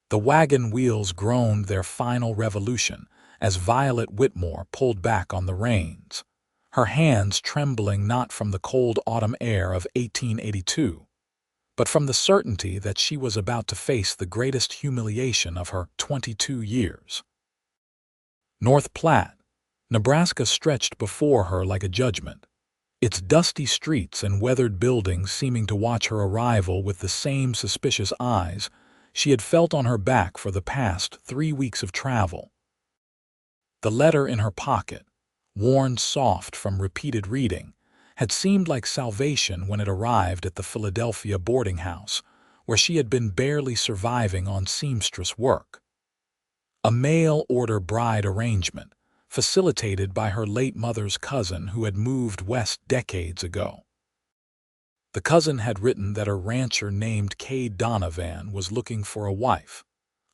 The wagon wheels groaned their final revolution as Violet Whitmore pulled back on the reins, her hands trembling not from the cold autumn air of 1882, but from the certainty that she was about to face the greatest humiliation of her 22 years. North Platte, Nebraska stretched before her like a judgment, its dusty streets and weathered buildings seeming to watch her arrival with the same suspicious eyes she had felt on her back for the past 3 weeks of travel. The letter in her pocket, worn soft from repeated reading, had seemed like salvation when it arrived at the Philadelphia boarding house, where she had been barely surviving on seamstress work. A mail-order bride arrangement, facilitated by her late mother's cousin who had moved west decades ago. The cousin had written that a rancher named Kade Donovan was looking for a wife,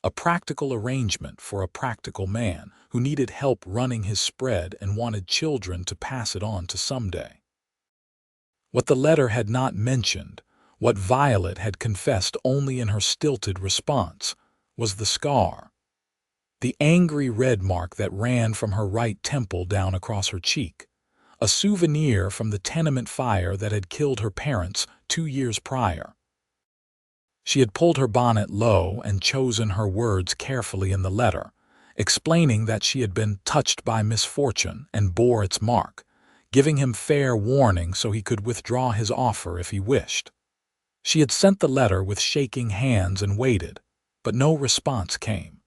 a practical arrangement for a practical man who needed help running his spread and wanted children to pass it on to someday. What the letter had not mentioned, what Violet had confessed only in her stilted response, was the scar. The angry red mark that ran from her right temple down across her cheek, a souvenir from the tenement fire that had killed her parents 2 years prior. She had pulled her bonnet low and chosen her words carefully in the letter, explaining that she had been touched by misfortune and bore its mark, giving him fair warning so he could withdraw his offer if he wished. She had sent the letter with shaking hands and waited, but no response came.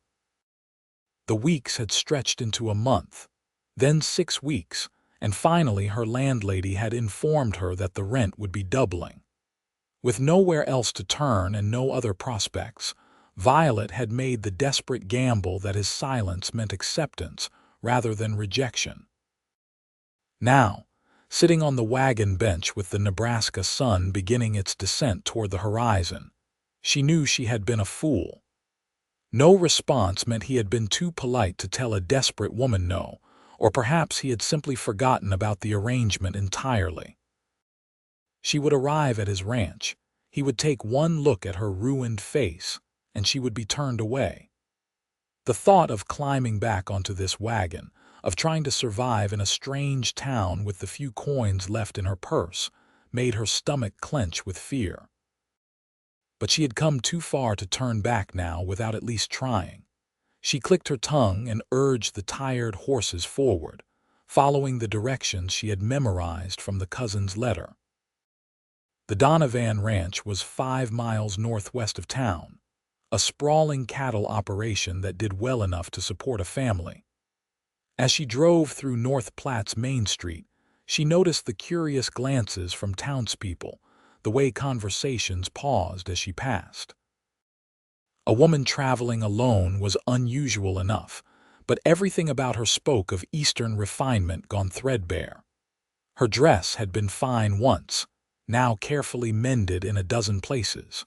The weeks had stretched into a month, then 6 weeks, and finally her landlady had informed her that the rent would be doubling. With nowhere else to turn and no other prospects, Violet had made the desperate gamble that his silence meant acceptance rather than rejection. Now, sitting on the wagon bench with the Nebraska sun beginning its descent toward the horizon, she knew she had been a fool. No response meant he had been too polite to tell a desperate woman no, or perhaps he had simply forgotten about the arrangement entirely. She would arrive at his ranch, he would take one look at her ruined face, and she would be turned away. The thought of climbing back onto this wagon, of trying to survive in a strange town with the few coins left in her purse, made her stomach clench with fear. But she had come too far to turn back now without at least trying. She clicked her tongue and urged the tired horses forward, following the directions she had memorized from the cousin's letter. The Donovan Ranch was 5 miles northwest of town, a sprawling cattle operation that did well enough to support a family. As she drove through North Platte's Main Street, she noticed the curious glances from townspeople, the way conversations paused as she passed. A woman traveling alone was unusual enough, but everything about her spoke of Eastern refinement gone threadbare. Her dress had been fine once, now carefully mended in a dozen places.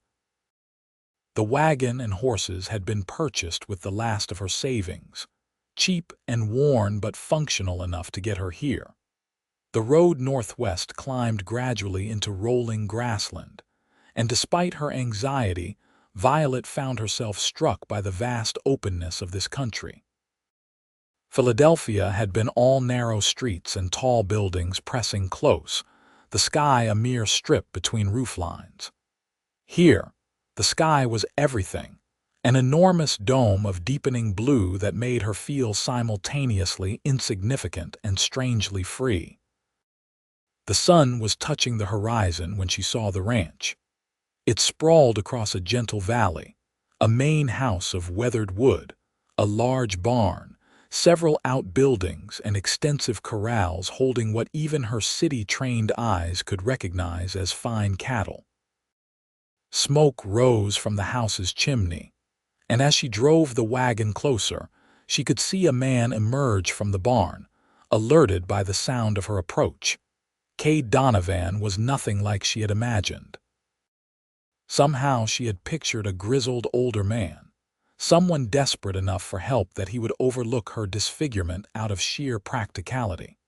The wagon and horses had been purchased with the last of her savings, cheap and worn but functional enough to get her here. The road northwest climbed gradually into rolling grassland, and despite her anxiety, Violet found herself struck by the vast openness of this country. Philadelphia had been all narrow streets and tall buildings pressing close, the sky a mere strip between rooflines. Here, the sky was everything, an enormous dome of deepening blue that made her feel simultaneously insignificant and strangely free. The sun was touching the horizon when she saw the ranch. It sprawled across a gentle valley, a main house of weathered wood, a large barn, several outbuildings and extensive corrals holding what even her city-trained eyes could recognize as fine cattle. Smoke rose from the house's chimney, and as she drove the wagon closer, she could see a man emerge from the barn, alerted by the sound of her approach. Kade Donovan was nothing like she had imagined. Somehow she had pictured a grizzled older man, someone desperate enough for help that he would overlook her disfigurement out of sheer practicality.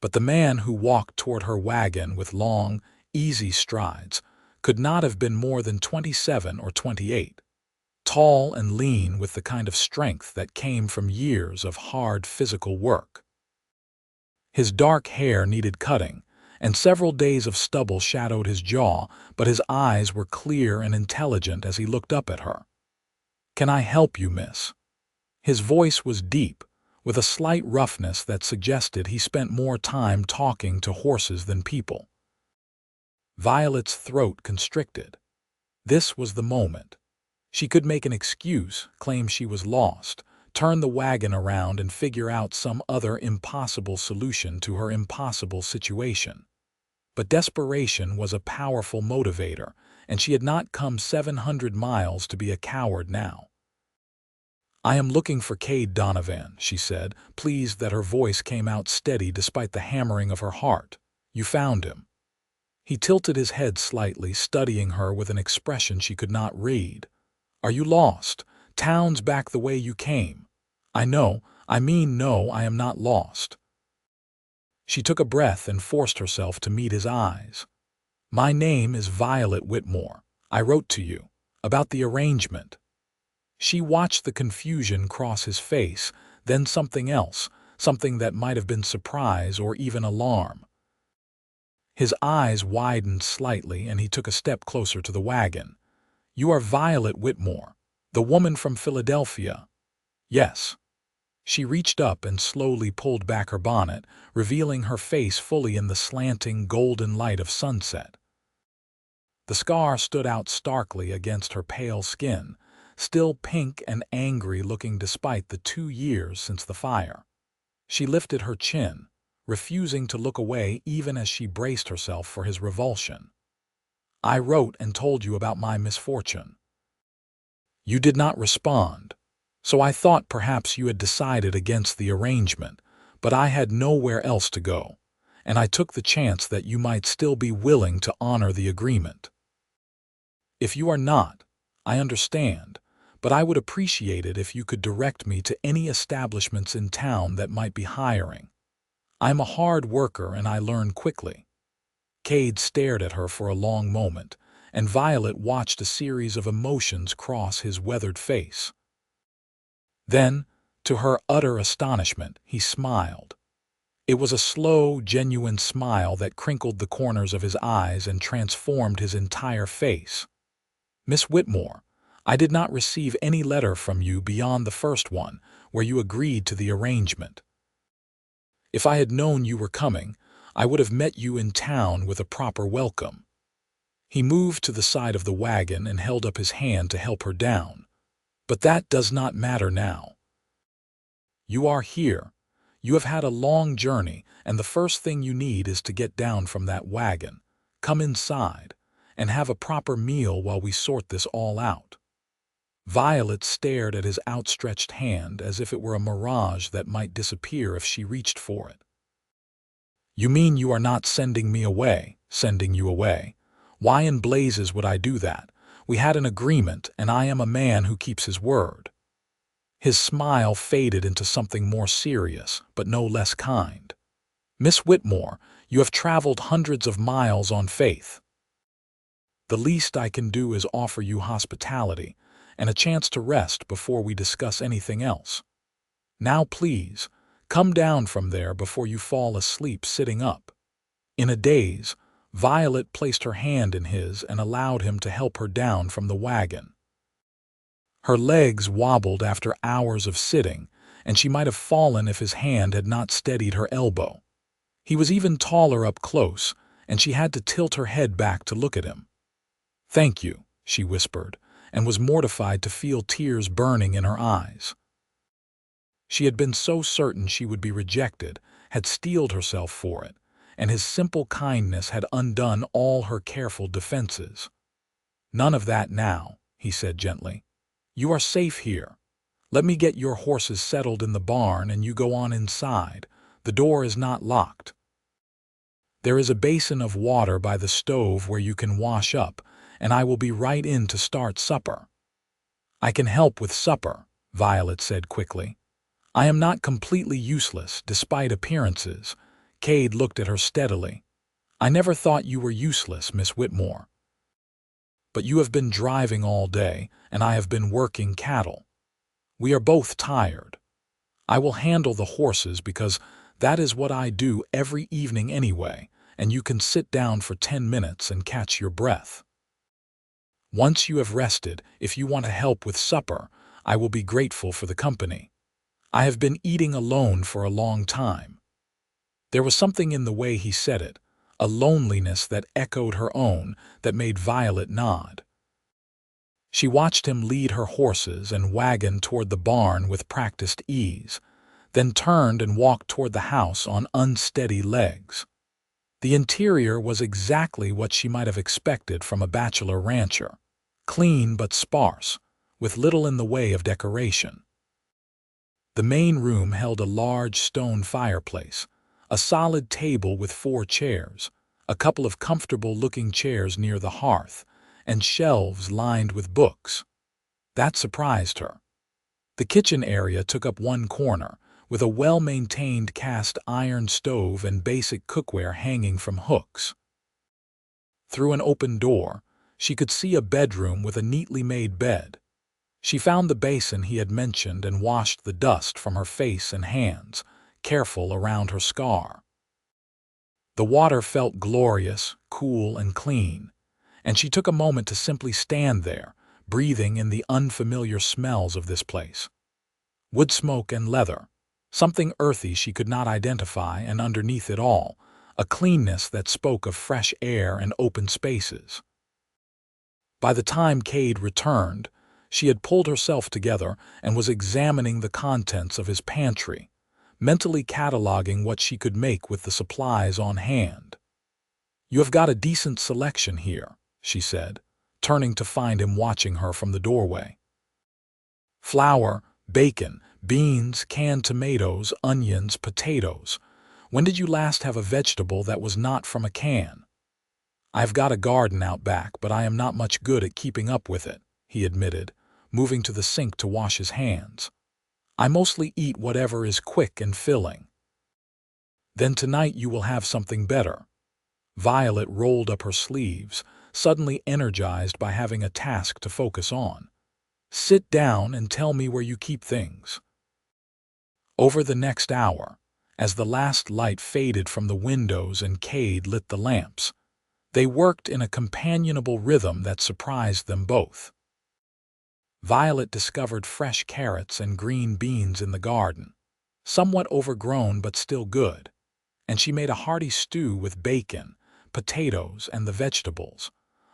But the man who walked toward her wagon with long, easy strides could not have been more than 27 or 28. tall and lean with the kind of strength that came from years of hard physical work. His dark hair needed cutting, and several days of stubble shadowed his jaw, but his eyes were clear and intelligent as he looked up at her. "Can I help you, miss?" His voice was deep, with a slight roughness that suggested he spent more time talking to horses than people. Violet's throat constricted. This was the moment. She could make an excuse, claim she was lost, turn the wagon around and figure out some other impossible solution to her impossible situation. But desperation was a powerful motivator, and she had not come 700 miles to be a coward now. "I am looking for Kade Donovan," she said, pleased that her voice came out steady despite the hammering of her heart. "You found him." He tilted his head slightly, studying her with an expression she could not read. "Are you lost? Town's back the way you came." "I know. No, I am not lost." She took a breath and forced herself to meet his eyes. "My name is Violet Whitmore. I wrote to you about the arrangement." She watched the confusion cross his face, then something else, something that might have been surprise or even alarm. His eyes widened slightly and he took a step closer to the wagon. "You are Violet Whitmore, the woman from Philadelphia." "Yes." She reached up and slowly pulled back her bonnet, revealing her face fully in the slanting golden light of sunset. The scar stood out starkly against her pale skin, still pink and angry looking despite the 2 years since the fire. She lifted her chin, refusing to look away even as she braced herself for his revulsion. "I wrote and told you about my misfortune. You did not respond, so I thought perhaps you had decided against the arrangement, but I had nowhere else to go, and I took the chance that you might still be willing to honor the agreement. If you are not, I understand, but I would appreciate it if you could direct me to any establishments in town that might be hiring. I'm a hard worker and I learn quickly." Kade stared at her for a long moment, and Violet watched a series of emotions cross his weathered face. Then, to her utter astonishment, he smiled. It was a slow, genuine smile that crinkled the corners of his eyes and transformed his entire face. "Miss Whitmore, I did not receive any letter from you beyond the first one, where you agreed to the arrangement. If I had known you were coming, I would have met you in town with a proper welcome." He moved to the side of the wagon and held up his hand to help her down. "But that does not matter now. You are here. You have had a long journey, and the first thing you need is to get down from that wagon, come inside, and have a proper meal while we sort this all out." Violet stared at his outstretched hand as if it were a mirage that might disappear if she reached for it. "You mean you are not sending me away, sending you away? Why in blazes would I do that? We had an agreement, and I am a man who keeps his word." His smile faded into something more serious, but no less kind. "Miss Whitmore, you have traveled hundreds of miles on faith. The least I can do is offer you hospitality and a chance to rest before we discuss anything else. Now please, come down from there before you fall asleep sitting up." In a daze, Violet placed her hand in his and allowed him to help her down from the wagon. Her legs wobbled after hours of sitting, and she might have fallen if his hand had not steadied her elbow. He was even taller up close, and she had to tilt her head back to look at him. "Thank you," she whispered, and was mortified to feel tears burning in her eyes. She had been so certain she would be rejected, had steeled herself for it, and his simple kindness had undone all her careful defenses. "None of that now," he said gently. "You are safe here. Let me get your horses settled in the barn and you go on inside. The door is not locked. There is a basin of water by the stove where you can wash up, and I will be right in to start supper." "I can help with supper," Violet said quickly. "I am not completely useless, despite appearances." Kade looked at her steadily. "I never thought you were useless, Miss Whitmore." but you have been driving all day, and I have been working cattle. We are both tired. I will handle the horses because that is what I do every evening anyway, and you can sit down for 10 minutes and catch your breath. Once you have rested, if you want to help with supper, I will be grateful for the company. I have been eating alone for a long time. There was something in the way he said it, a loneliness that echoed her own, that made Violet nod. She watched him lead her horses and wagon toward the barn with practiced ease, then turned and walked toward the house on unsteady legs. The interior was exactly what she might have expected from a bachelor rancher, clean but sparse, with little in the way of decoration. The main room held a large stone fireplace, a solid table with 4 chairs, a couple of comfortable-looking chairs near the hearth, and shelves lined with books. That surprised her. The kitchen area took up one corner, with a well-maintained cast iron stove and basic cookware hanging from hooks. Through an open door, she could see a bedroom with a neatly made bed. She found the basin he had mentioned and washed the dust from her face and hands, careful around her scar. The water felt glorious, cool, and clean, and she took a moment to simply stand there, breathing in the unfamiliar smells of this place. Wood smoke and leather, something earthy she could not identify, and underneath it all, a cleanness that spoke of fresh air and open spaces. By the time Kade returned, she had pulled herself together and was examining the contents of his pantry, mentally cataloging what she could make with the supplies on hand. "You have got a decent selection here," she said, turning to find him watching her from the doorway. "Flour, bacon, beans, canned tomatoes, onions, potatoes. When did you last have a vegetable that was not from a can?" "I've got a garden out back, but I am not much good at keeping up with it," he admitted, moving to the sink to wash his hands. "I mostly eat whatever is quick and filling." "Then tonight you will have something better." Violet rolled up her sleeves, suddenly energized by having a task to focus on. "Sit down and tell me where you keep things." Over the next hour, as the last light faded from the windows and Kade lit the lamps, they worked in a companionable rhythm that surprised them both. Violet discovered fresh carrots and green beans in the garden, somewhat overgrown but still good, and she made a hearty stew with bacon, potatoes, and the vegetables,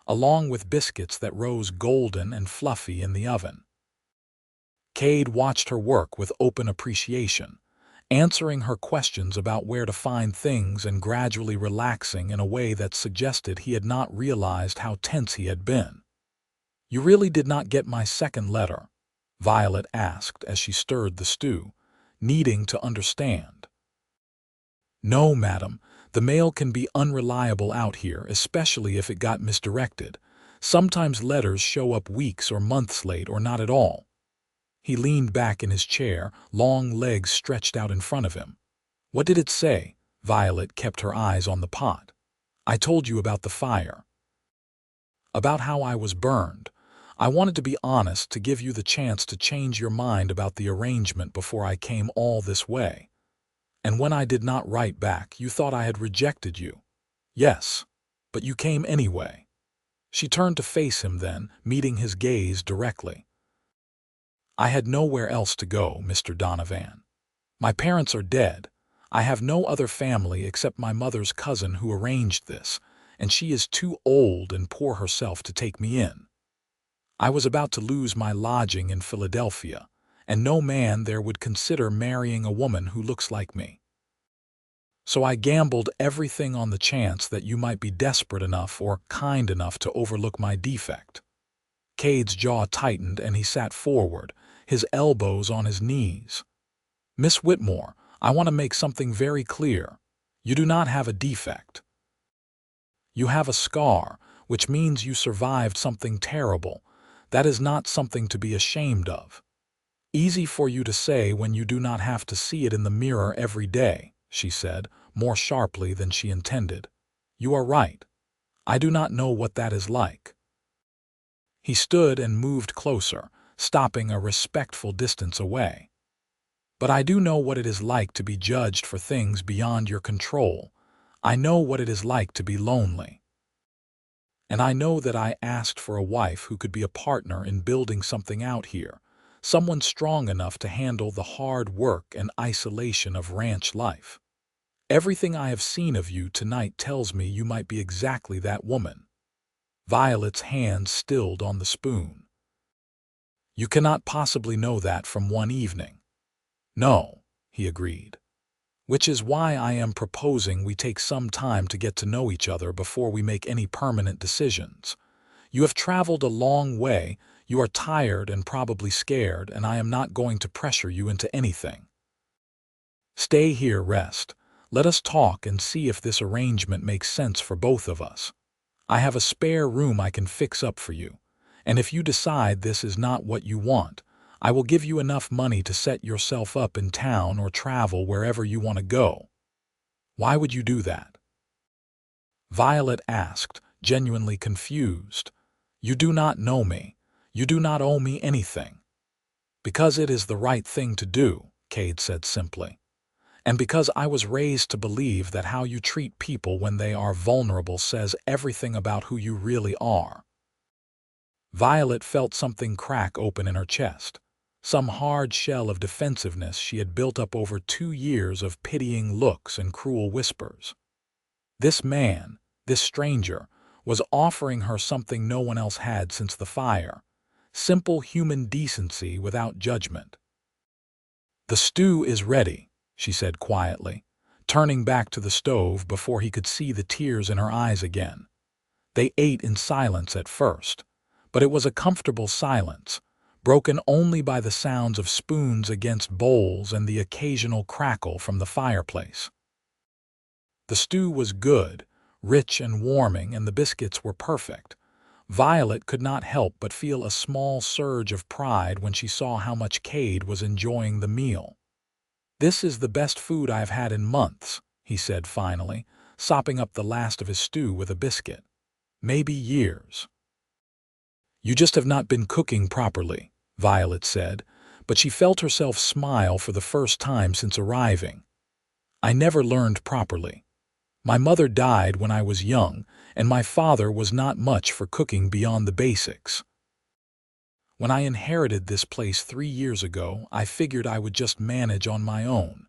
along with biscuits that rose golden and fluffy in the oven. Kade watched her work with open appreciation, answering her questions about where to find things and gradually relaxing in a way that suggested he had not realized how tense he had been. "You really did not get my second letter?" Violet asked as she stirred the stew, needing to understand. "No, madam. The mail can be unreliable out here, especially if it got misdirected. Sometimes letters show up weeks or months late or not at all." He leaned back in his chair, long legs stretched out in front of him. "What did it say?" Violet kept her eyes on the pot. "I told you about the fire. About how I was burned. I wanted to be honest, to give you the chance to change your mind about the arrangement before I came all this way. And when I did not write back, you thought I had rejected you." "Yes, but you came anyway." She turned to face him then, meeting his gaze directly. "I had nowhere else to go, Mr. Donovan. My parents are dead. I have no other family except my mother's cousin who arranged this, and she is too old and poor herself to take me in. I was about to lose my lodging in Philadelphia, and no man there would consider marrying a woman who looks like me. So I gambled everything on the chance that you might be desperate enough or kind enough to overlook my defect." Kade's jaw tightened and he sat forward, his elbows on his knees. "Miss Whitmore, I want to make something very clear. You do not have a defect. You have a scar, which means you survived something terrible. That is not something to be ashamed of. Easy for you to say when you do not have to see it in the mirror every day," she said, more sharply than she intended. "You are right. I do not know what that is like." He stood and moved closer, stopping a respectful distance away. "But I do know what it is like to be judged for things beyond your control. I know what it is like to be lonely. And I know that I asked for a wife who could be a partner in building something out here, someone strong enough to handle the hard work and isolation of ranch life. Everything I have seen of you tonight tells me you might be exactly that woman." Violet's hand stilled on the spoon. "You cannot possibly know that from one evening." "No," he agreed. "Which is why I am proposing we take some time to get to know each other before we make any permanent decisions. You have traveled a long way, you are tired and probably scared, and I am not going to pressure you into anything. Stay here, rest. Let us talk and see if this arrangement makes sense for both of us. I have a spare room I can fix up for you, and if you decide this is not what you want, I will give you enough money to set yourself up in town or travel wherever you want to go." "Why would you do that?" Violet asked, genuinely confused. "You do not know me. You do not owe me anything." "Because it is the right thing to do," Kade said simply. "And because I was raised to believe that how you treat people when they are vulnerable says everything about who you really are." Violet felt something crack open in her chest, some hard shell of defensiveness she had built up over 2 years of pitying looks and cruel whispers. This man, this stranger, was offering her something no one else had since the fire: simple human decency without judgment. "The stew is ready," she said quietly, turning back to the stove before he could see the tears in her eyes again. They ate in silence at first, but it was a comfortable silence, broken only by the sounds of spoons against bowls and the occasional crackle from the fireplace. The stew was good, rich and warming, and the biscuits were perfect. Violet could not help but feel a small surge of pride when she saw how much Kade was enjoying the meal. "This is the best food I have had in months," he said finally, sopping up the last of his stew with a biscuit. "Maybe years." "You just have not been cooking properly," Violet said, but she felt herself smile for the first time since arriving. "I never learned properly. My mother died when I was young, and my father was not much for cooking beyond the basics. When I inherited this place 3 years ago, I figured I would just manage on my own."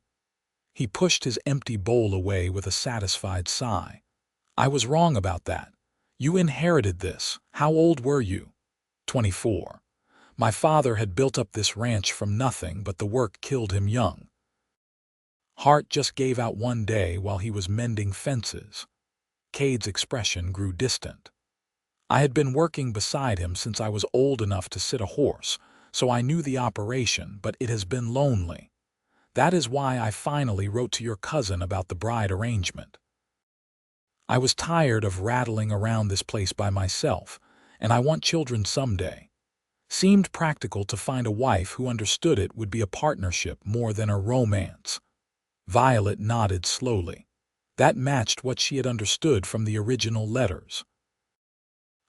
He pushed his empty bowl away with a satisfied sigh. "I was wrong about that. You inherited this. How old were you?" 24. "My father had built up this ranch from nothing, but the work killed him young. Heart just gave out one day while he was mending fences." Kade's expression grew distant. "I had been working beside him since I was old enough to sit a horse, so I knew the operation, but it has been lonely. That is why I finally wrote to your cousin about the bride arrangement. I was tired of rattling around this place by myself, and I want children someday. Seemed practical to find a wife who understood it would be a partnership more than a romance." Violet nodded slowly. That matched what she had understood from the original letters.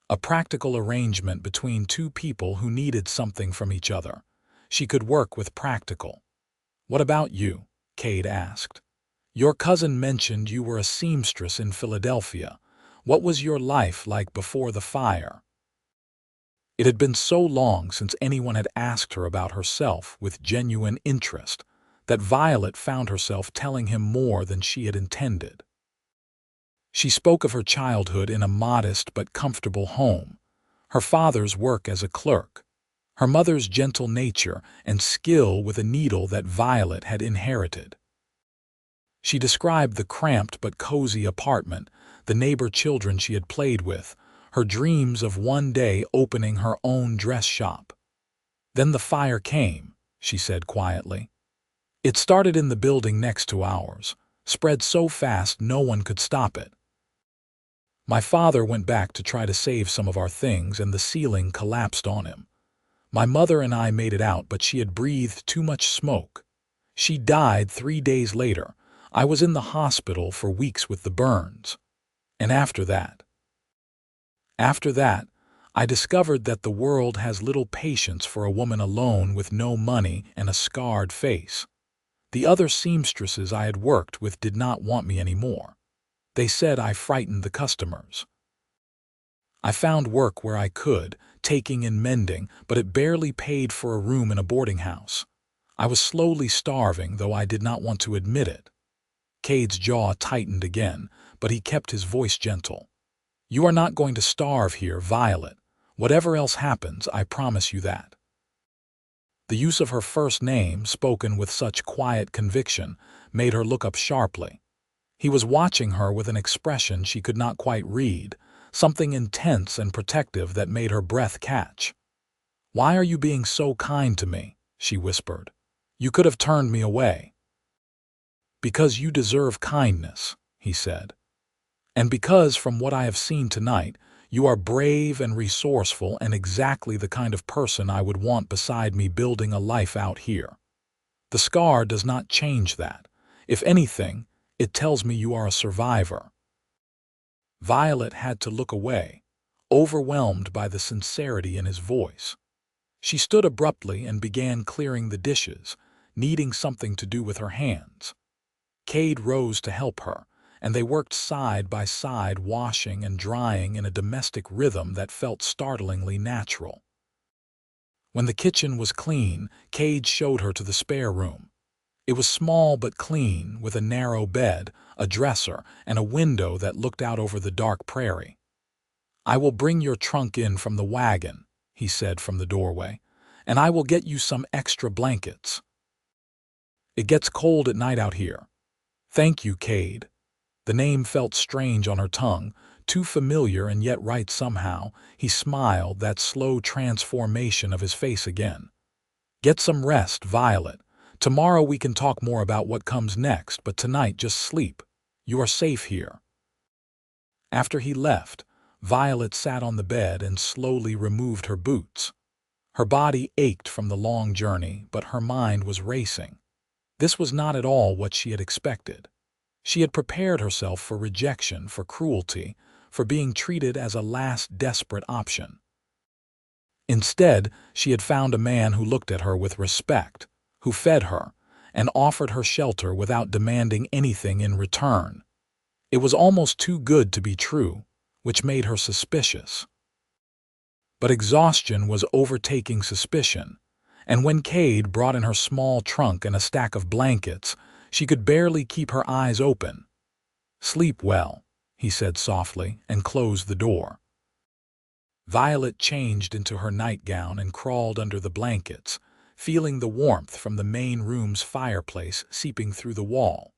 A practical arrangement between two people who needed something from each other. She could work with practical. "What about you?" Kade asked. "Your cousin mentioned you were a seamstress in Philadelphia. What was your life like before the fire?" It had been so long since anyone had asked her about herself with genuine interest that Violet found herself telling him more than she had intended. She spoke of her childhood in a modest but comfortable home, her father's work as a clerk, her mother's gentle nature and skill with a needle that Violet had inherited. She described the cramped but cozy apartment, the neighbor children she had played with, her dreams of one day opening her own dress shop. "Then the fire came," she said quietly. "It started in the building next to ours, spread so fast no one could stop it. My father went back to try to save some of our things and the ceiling collapsed on him. My mother and I made it out, but she had breathed too much smoke. She died 3 days later. I was in the hospital for weeks with the burns. And after that, I discovered that the world has little patience for a woman alone with no money and a scarred face. The other seamstresses I had worked with did not want me anymore. They said I frightened the customers. I found work where I could, taking and mending, but it barely paid for a room in a boarding house. I was slowly starving, though I did not want to admit it. Kade's jaw tightened again, but he kept his voice gentle. You are not going to starve here, Violet. Whatever else happens, I promise you that. The use of her first name, spoken with such quiet conviction, made her look up sharply. He was watching her with an expression she could not quite read, something intense and protective that made her breath catch. Why are you being so kind to me? She whispered. You could have turned me away. Because you deserve kindness, he said. And because, from what I have seen tonight, you are brave and resourceful and exactly the kind of person I would want beside me building a life out here. The scar does not change that. If anything, it tells me you are a survivor. Violet had to look away, overwhelmed by the sincerity in his voice. She stood abruptly and began clearing the dishes, needing something to do with her hands. Kade rose to help her, and they worked side by side, washing and drying in a domestic rhythm that felt startlingly natural. When the kitchen was clean, Kade showed her to the spare room. It was small but clean, with a narrow bed, a dresser, and a window that looked out over the dark prairie. I will bring your trunk in from the wagon, he said from the doorway, and I will get you some extra blankets. It gets cold at night out here. Thank you, Kade. The name felt strange on her tongue, too familiar and yet right somehow. He smiled, that slow transformation of his face again. Get some rest, Violet. Tomorrow we can talk more about what comes next, but tonight just sleep. You are safe here. After he left, Violet sat on the bed and slowly removed her boots. Her body ached from the long journey, but her mind was racing. This was not at all what she had expected. She had prepared herself for rejection, for cruelty, for being treated as a last desperate option. Instead, she had found a man who looked at her with respect, who fed her, and offered her shelter without demanding anything in return. It was almost too good to be true, which made her suspicious. But exhaustion was overtaking suspicion, and when Kade brought in her small trunk and a stack of blankets, she could barely keep her eyes open. Sleep well, he said softly, and closed the door. Violet changed into her nightgown and crawled under the blankets, feeling the warmth from the main room's fireplace seeping through the wall.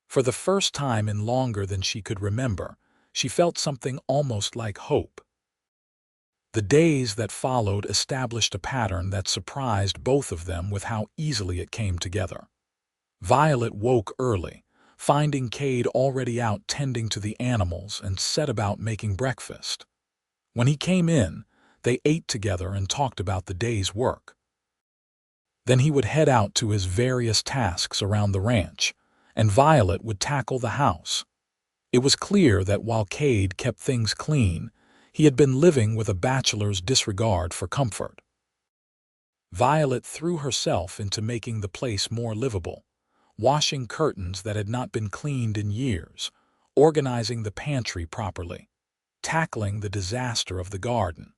For the first time in longer than she could remember, she felt something almost like hope. The days that followed established a pattern that surprised both of them with how easily it came together. Violet woke early, finding Kade already out tending to the animals, and set about making breakfast. When he came in, they ate together and talked about the day's work. Then he would head out to his various tasks around the ranch, and Violet would tackle the house. It was clear that while Kade kept things clean, he had been living with a bachelor's disregard for comfort. Violet threw herself into making the place more livable, washing curtains that had not been cleaned in years, organizing the pantry properly, tackling the disaster of the garden.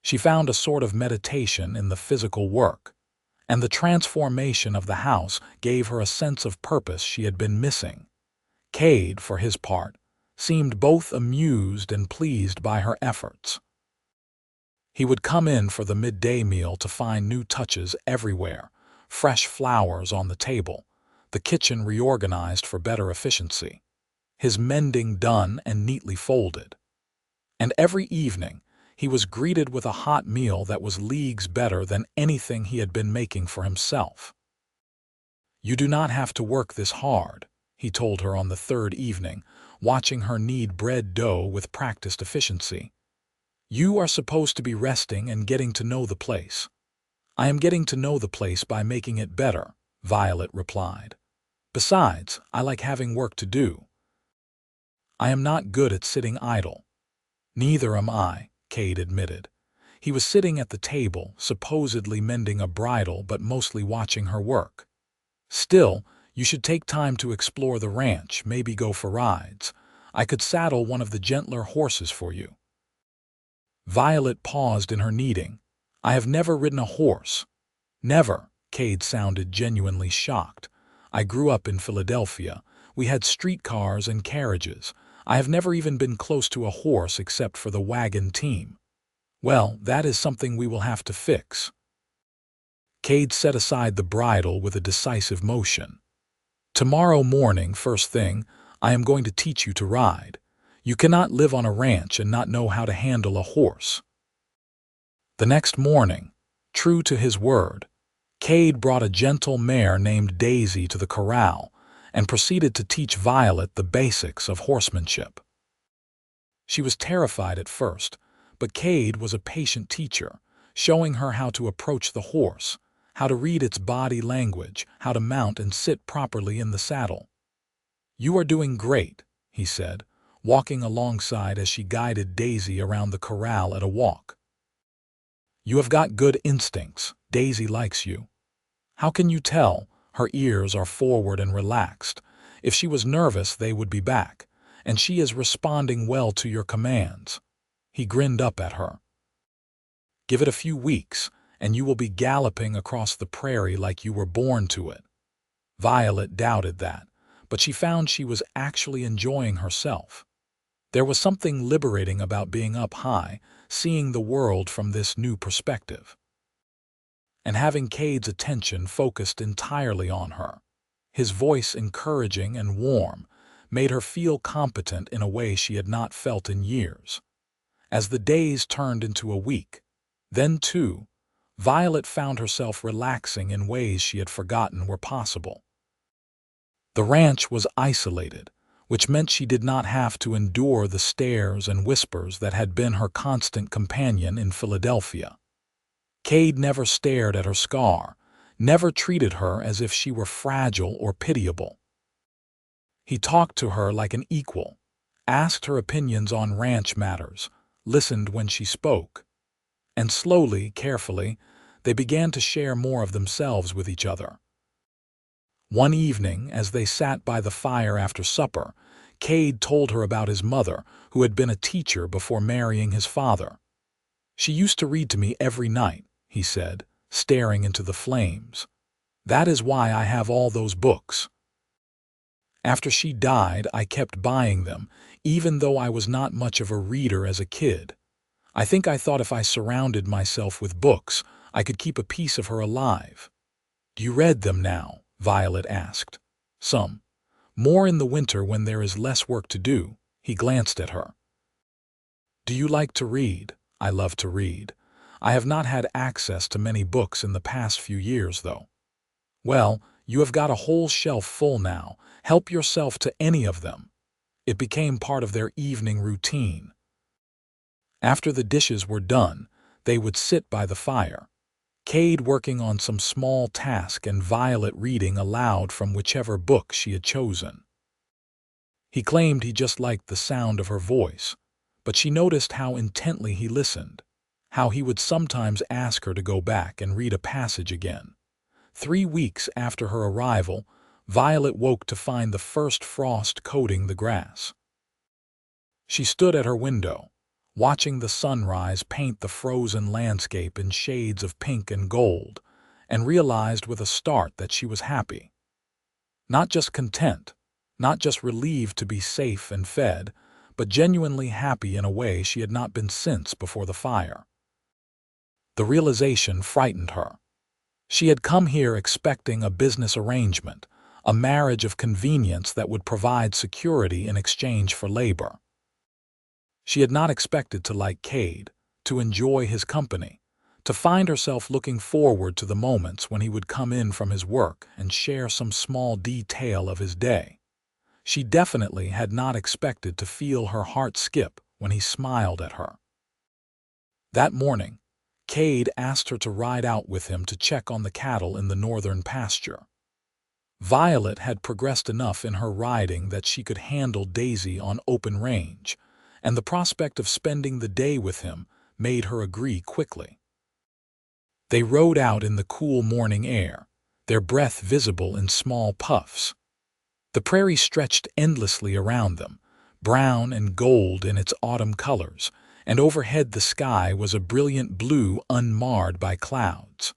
She found a sort of meditation in the physical work, and the transformation of the house gave her a sense of purpose she had been missing. Kade, for his part, seemed both amused and pleased by her efforts. He would come in for the midday meal to find new touches everywhere, fresh flowers on the table, the kitchen reorganized for better efficiency, his mending done and neatly folded. And every evening, he was greeted with a hot meal that was leagues better than anything he had been making for himself. You do not have to work this hard, he told her on the third evening, watching her knead bread dough with practiced efficiency. You are supposed to be resting and getting to know the place. I am getting to know the place by making it better, Violet replied. Besides, I like having work to do. I am not good at sitting idle. Neither am I, Kade admitted. He was sitting at the table, supposedly mending a bridle but mostly watching her work. Still, you should take time to explore the ranch, maybe go for rides. I could saddle one of the gentler horses for you. Violet paused in her kneading. I have never ridden a horse. Never. Kade sounded genuinely shocked. I grew up in Philadelphia. We had streetcars and carriages. I have never even been close to a horse except for the Wagon team. Well, that is something we will have to fix. Kade set aside the bridle with a decisive motion. Tomorrow morning, first thing, I am going to teach you to ride. You cannot live on a ranch and not know how to handle a horse. The next morning, true to his word, Kade brought a gentle mare named Daisy to the corral and proceeded to teach Violet the basics of horsemanship. She was terrified at first, but Kade was a patient teacher, showing her how to approach the horse, how to read its body language, how to mount and sit properly in the saddle. "You are doing great," he said, walking alongside as she guided Daisy around the corral at a walk. "You have got good instincts. Daisy likes you." "How can you tell?" Her ears are forward and relaxed. If she was nervous, they would be back, and she is responding well to your commands. He grinned up at her. "Give it a few weeks, and you will be galloping across the prairie like you were born to it." Violet doubted that, but she found she was actually enjoying herself. There was something liberating about being up high, seeing the world from this new perspective, and having Kade's attention focused entirely on her. His voice, encouraging and warm, made her feel competent in a way she had not felt in years. As the days turned into a week, then too, Violet found herself relaxing in ways she had forgotten were possible. The ranch was isolated, which meant she did not have to endure the stares and whispers that had been her constant companion in Philadelphia. Kade never stared at her scar, never treated her as if she were fragile or pitiable. He talked to her like an equal, asked her opinions on ranch matters, listened when she spoke. And slowly, carefully, they began to share more of themselves with each other. One evening, as they sat by the fire after supper, Kade told her about his mother, who had been a teacher before marrying his father. "She used to read to me every night," he said, staring into the flames. "That is why I have all those books. After she died, I kept buying them, even though I was not much of a reader as a kid. I think I thought if I surrounded myself with books, I could keep a piece of her alive." "Do you read them now?" Violet asked. "Some. More in the winter when there is less work to do." He glanced at her. "Do you like to read?" "I love to read. I have not had access to many books in the past few years, though." "Well, you have got a whole shelf full now. Help yourself to any of them." It became part of their evening routine. After the dishes were done, they would sit by the fire, Kade working on some small task and Violet reading aloud from whichever book she had chosen. He claimed he just liked the sound of her voice, but she noticed how intently he listened, how he would sometimes ask her to go back and read a passage again. 3 weeks after her arrival, Violet woke to find the first frost coating the grass. She stood at her window, watching the sunrise paint the frozen landscape in shades of pink and gold, and realized with a start that she was happy. Not just content, not just relieved to be safe and fed, but genuinely happy in a way she had not been since before the fire. The realization frightened her. She had come here expecting a business arrangement, a marriage of convenience that would provide security in exchange for labor. She had not expected to like Kade, to enjoy his company, to find herself looking forward to the moments when he would come in from his work and share some small detail of his day. She definitely had not expected to feel her heart skip when he smiled at her. That morning, Kade asked her to ride out with him to check on the cattle in the northern pasture. Violet had progressed enough in her riding that she could handle Daisy on open range, and the prospect of spending the day with him made her agree quickly. They rode out in the cool morning air, their breath visible in small puffs. The prairie stretched endlessly around them, brown and gold in its autumn colors, and overhead the sky was a brilliant blue unmarred by clouds.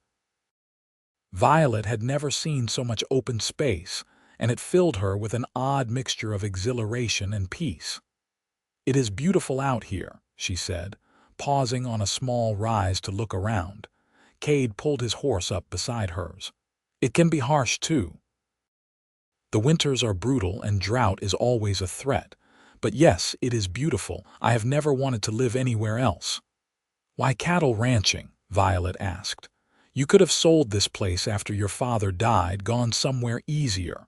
Violet had never seen so much open space, and it filled her with an odd mixture of exhilaration and peace. "It is beautiful out here," she said, pausing on a small rise to look around. Kade pulled his horse up beside hers. "It can be harsh, too. The winters are brutal and drought is always a threat. But yes, it is beautiful. I have never wanted to live anywhere else." "Why cattle ranching?" Violet asked. "You could have sold this place after your father died, gone somewhere easier."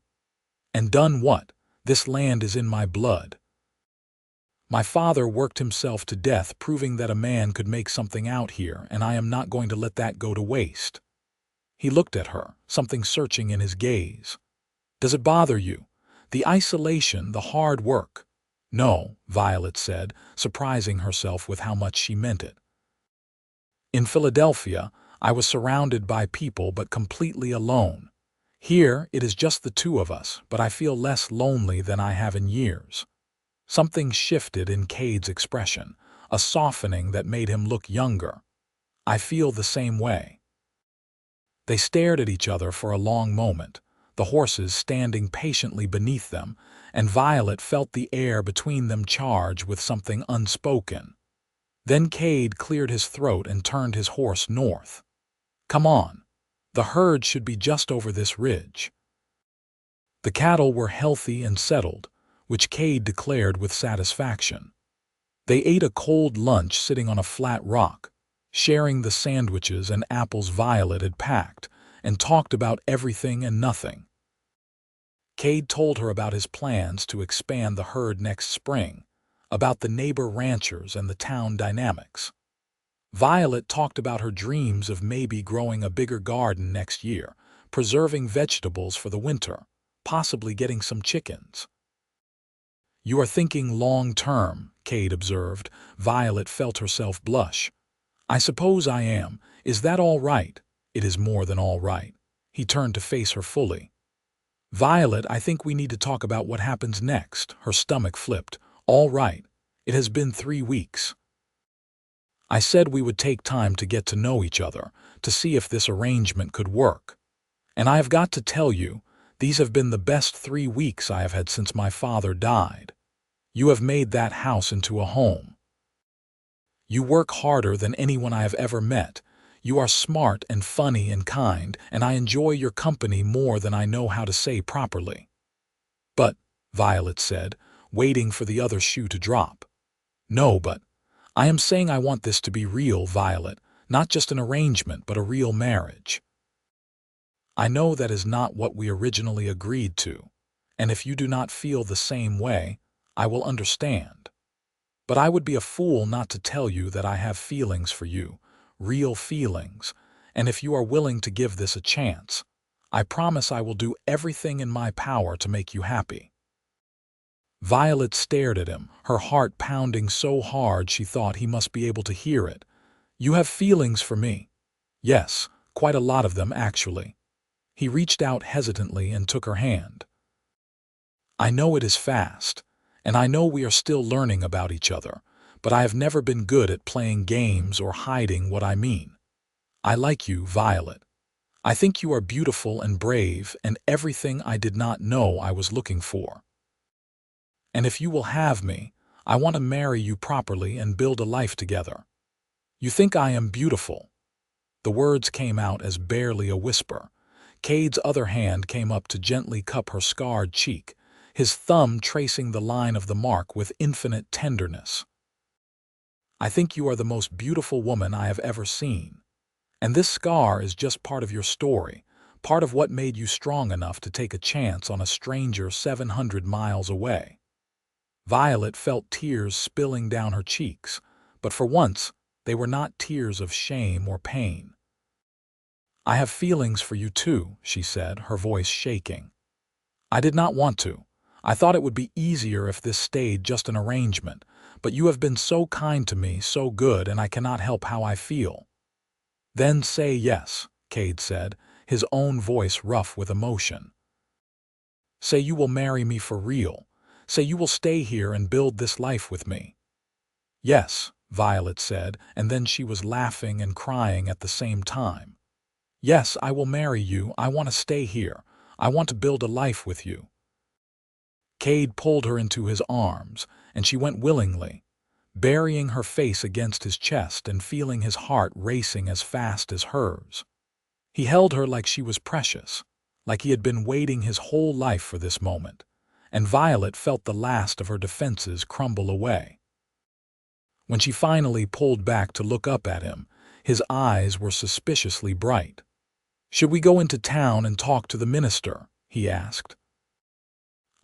"And done what? This land is in my blood. My father worked himself to death proving that a man could make something out here, and I am not going to let that go to waste." He looked at her, something searching in his gaze. "Does it bother you? The isolation, the hard work?" "No," Violet said, surprising herself with how much she meant it. "In Philadelphia, I was surrounded by people but completely alone. Here, it is just the two of us, but I feel less lonely than I have in years." Something shifted in Kade's expression, a softening that made him look younger. "I feel the same way." They stared at each other for a long moment, the horses standing patiently beneath them, and Violet felt the air between them charge with something unspoken. Then Kade cleared his throat and turned his horse north. "Come on. The herd should be just over this ridge." The cattle were healthy and settled, which Kade declared with satisfaction. They ate a cold lunch sitting on a flat rock, sharing the sandwiches and apples Violet had packed, and talked about everything and nothing. Kade told her about his plans to expand the herd next spring, about the neighbor ranchers and the town dynamics. Violet talked about her dreams of maybe growing a bigger garden next year, preserving vegetables for the winter, possibly getting some chickens. "You are thinking long-term," Kade observed. Violet felt herself blush. "I suppose I am. Is that all right?" "It is more than all right." He turned to face her fully. "Violet, I think we need to talk about what happens next." Her stomach flipped. "All right. It has been 3 weeks. I said we would take time to get to know each other, to see if this arrangement could work. And I have got to tell you, these have been the best 3 weeks I have had since my father died. You have made that house into a home. You work harder than anyone I have ever met. You are smart and funny and kind, and I enjoy your company more than I know how to say properly." "But," Violet said, waiting for the other shoe to drop. "No, but I am saying I want this to be real, Violet, not just an arrangement, but a real marriage. I know that is not what we originally agreed to, and if you do not feel the same way, I will understand. But I would be a fool not to tell you that I have feelings for you, real feelings, and if you are willing to give this a chance, I promise I will do everything in my power to make you happy." Violet stared at him, her heart pounding so hard she thought he must be able to hear it. "You have feelings for me?" "Yes, quite a lot of them, actually." He reached out hesitantly and took her hand. "I know it is fast, and I know we are still learning about each other, but I have never been good at playing games or hiding what I mean. I like you, Violet. I think you are beautiful and brave and everything I did not know I was looking for. And if you will have me, I want to marry you properly and build a life together. You think I am beautiful." The words came out as barely a whisper. Kade's other hand came up to gently cup her scarred cheek, his thumb tracing the line of the mark with infinite tenderness. "I think you are the most beautiful woman I have ever seen. And this scar is just part of your story, part of what made you strong enough to take a chance on a stranger 700 miles away." Violet felt tears spilling down her cheeks, but for once they were not tears of shame or pain. "I have feelings for you too," she said, her voice shaking. "I did not want to. I thought it would be easier if this stayed just an arrangement, but you have been so kind to me, so good, and I cannot help how I feel." "Then say yes," Kade said, his own voice rough with emotion. "Say you will marry me for real. Say you will stay here and build this life with me." "Yes," Violet said, and then she was laughing and crying at the same time. "Yes, I will marry you. I want to stay here. I want to build a life with you." Kade pulled her into his arms, and she went willingly, burying her face against his chest and feeling his heart racing as fast as hers. He held her like she was precious, like he had been waiting his whole life for this moment, and Violet felt the last of her defenses crumble away. When she finally pulled back to look up at him, his eyes were suspiciously bright. "Should we go into town and talk to the minister?" he asked.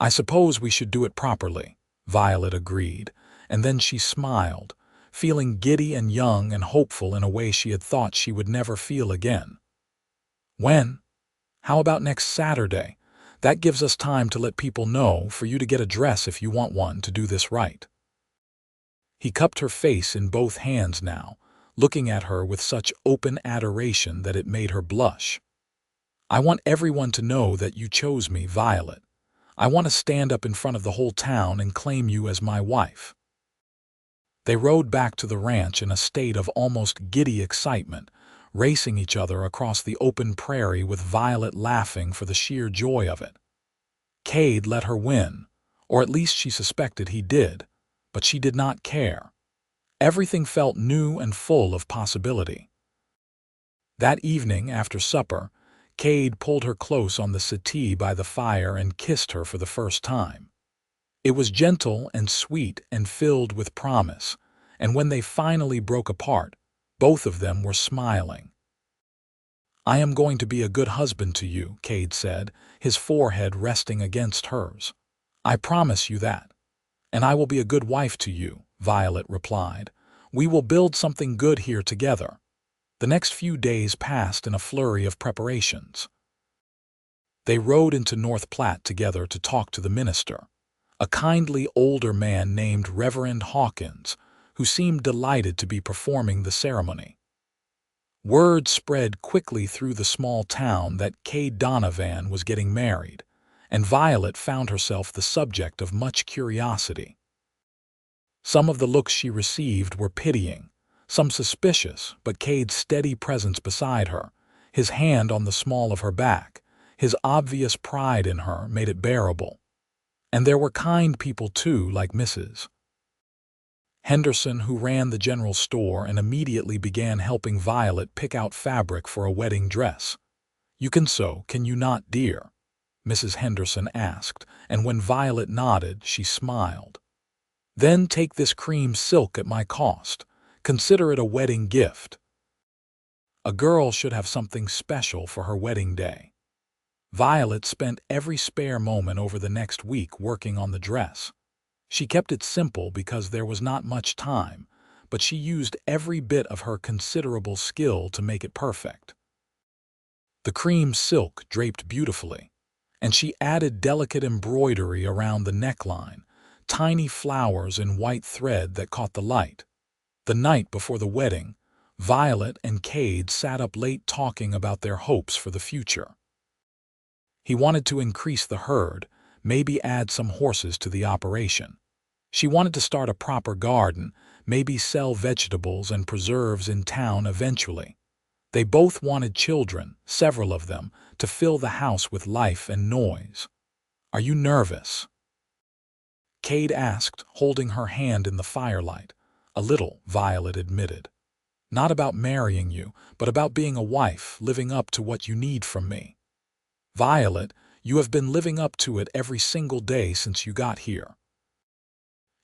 "I suppose we should do it properly," Violet agreed, and then she smiled, feeling giddy and young and hopeful in a way she had thought she would never feel again. "When? How about next Saturday? That gives us time to let people know, for you to get a dress if you want one, to do this right." He cupped her face in both hands now, looking at her with such open adoration that it made her blush. "I want everyone to know that you chose me, Violet. I want to stand up in front of the whole town and claim you as my wife." They rode back to the ranch in a state of almost giddy excitement, racing each other across the open prairie with Violet laughing for the sheer joy of it. Kade let her win, or at least she suspected he did, but she did not care. Everything felt new and full of possibility. That evening, after supper, Kade pulled her close on the settee by the fire and kissed her for the first time. It was gentle and sweet and filled with promise, and when they finally broke apart, both of them were smiling. "I am going to be a good husband to you," Kade said, his forehead resting against hers. "I promise you that." "And I will be a good wife to you," Violet replied. "We will build something good here together." The next few days passed in a flurry of preparations. They rode into North Platte together to talk to the minister, a kindly older man named Reverend Hawkins, who seemed delighted to be performing the ceremony. Word spread quickly through the small town that Kade Donovan was getting married, and Violet found herself the subject of much curiosity. Some of the looks she received were pitying, some suspicious, but Kade's steady presence beside her, his hand on the small of her back, his obvious pride in her made it bearable. And there were kind people too, like Mrs. Henderson, who ran the general store and immediately began helping Violet pick out fabric for a wedding dress. "You can sew, can you not, dear?" Mrs. Henderson asked, and when Violet nodded, she smiled. "Then take this cream silk at my cost. Consider it a wedding gift." A girl should have something special for her wedding day. Violet spent every spare moment over the next week working on the dress. She kept it simple because there was not much time, but she used every bit of her considerable skill to make it perfect. The cream silk draped beautifully, and she added delicate embroidery around the neckline, tiny flowers in white thread that caught the light. The night before the wedding, Violet and Kade sat up late talking about their hopes for the future. He wanted to increase the herd, maybe add some horses to the operation. She wanted to start a proper garden, maybe sell vegetables and preserves in town eventually. They both wanted children, several of them, to fill the house with life and noise. "Are you nervous?" Kade asked, holding her hand in the firelight. "A little," Violet admitted. "Not about marrying you, but about being a wife, living up to what you need from me." "Violet, you have been living up to it every single day since you got here.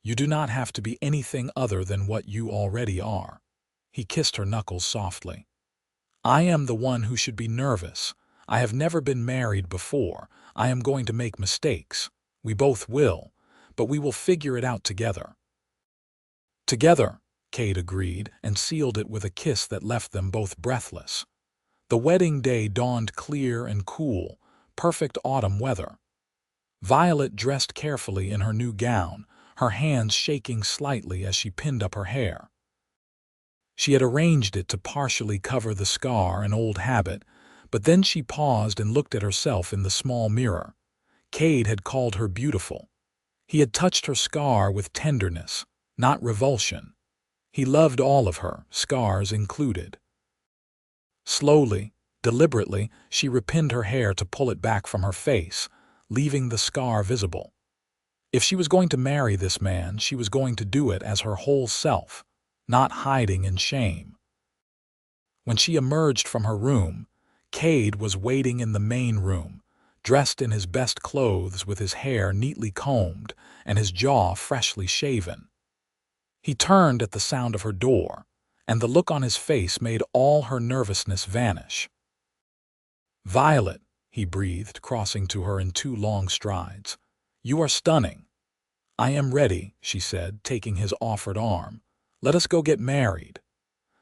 You do not have to be anything other than what you already are." He kissed her knuckles softly. "I am the one who should be nervous. I have never been married before. I am going to make mistakes. We both will, but we will figure it out together." "Together," Kade agreed, and sealed it with a kiss that left them both breathless. The wedding day dawned clear and cool, perfect autumn weather. Violet dressed carefully in her new gown, her hands shaking slightly as she pinned up her hair. She had arranged it to partially cover the scar, an old habit, but then she paused and looked at herself in the small mirror. Kade had called her beautiful. He had touched her scar with tenderness, not revulsion. He loved all of her, scars included. Slowly, deliberately, she repinned her hair to pull it back from her face, leaving the scar visible. If she was going to marry this man, she was going to do it as her whole self, not hiding in shame. When she emerged from her room, Kade was waiting in the main room, dressed in his best clothes with his hair neatly combed and his jaw freshly shaven. He turned at the sound of her door, and the look on his face made all her nervousness vanish. "Violet," he breathed, crossing to her in 2 long strides. "You are stunning." "I am ready," she said, taking his offered arm. "Let us go get married."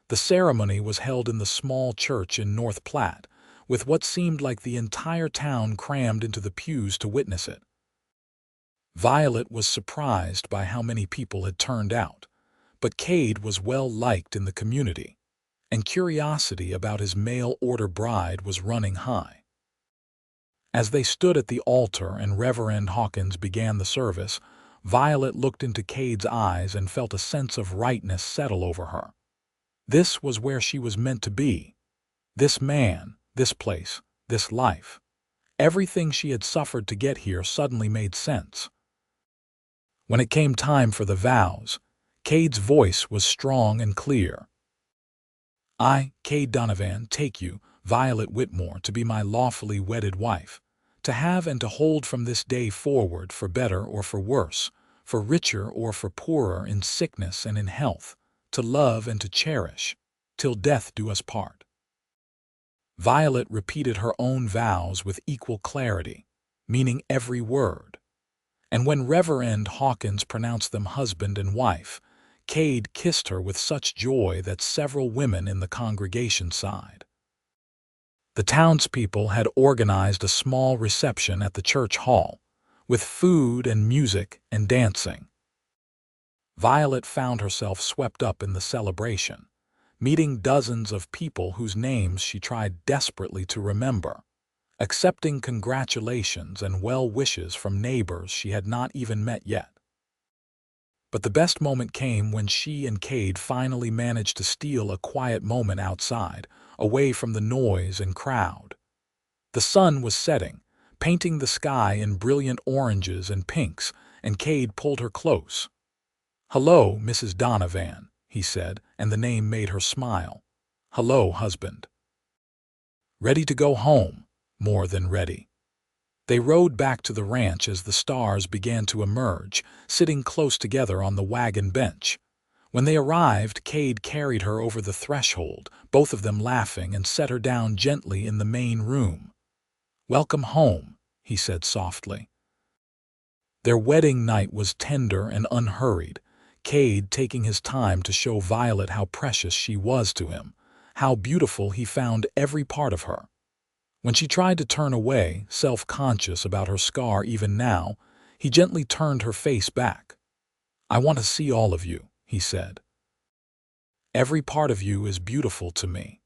The ceremony was held in the small church in North Platte, with what seemed like the entire town crammed into the pews to witness it. Violet was surprised by how many people had turned out, but Kade was well liked in the community, and curiosity about his mail-order bride was running high. As they stood at the altar and Reverend Hawkins began the service, Violet looked into Kade's eyes and felt a sense of rightness settle over her. This was where she was meant to be. This man, this place, this life. Everything she had suffered to get here suddenly made sense. When it came time for the vows, Kade's voice was strong and clear. "I, Kade Donovan, take you, Violet Whitmore, to be my lawfully wedded wife, to have and to hold from this day forward, for better or for worse, for richer or for poorer, in sickness and in health, to love and to cherish, till death do us part." Violet repeated her own vows with equal clarity, meaning every word. And when Reverend Hawkins pronounced them husband and wife, Kade kissed her with such joy that several women in the congregation sighed. The townspeople had organized a small reception at the church hall, with food and music and dancing. Violet found herself swept up in the celebration, meeting dozens of people whose names she tried desperately to remember, accepting congratulations and well wishes from neighbors she had not even met yet. But the best moment came when she and Kade finally managed to steal a quiet moment outside, away from the noise and crowd. The sun was setting, painting the sky in brilliant oranges and pinks, and Kade pulled her close. "Hello, Mrs. Donovan," he said, and the name made her smile. "Hello, husband." "Ready to go home?" "More than ready." They rode back to the ranch as the stars began to emerge, sitting close together on the wagon bench. When they arrived, Kade carried her over the threshold, both of them laughing, and set her down gently in the main room. "Welcome home," he said softly. Their wedding night was tender and unhurried, Kade taking his time to show Violet how precious she was to him, how beautiful he found every part of her. When she tried to turn away, self-conscious about her scar even now, he gently turned her face back. "I want to see all of you," he said. "Every part of you is beautiful to me."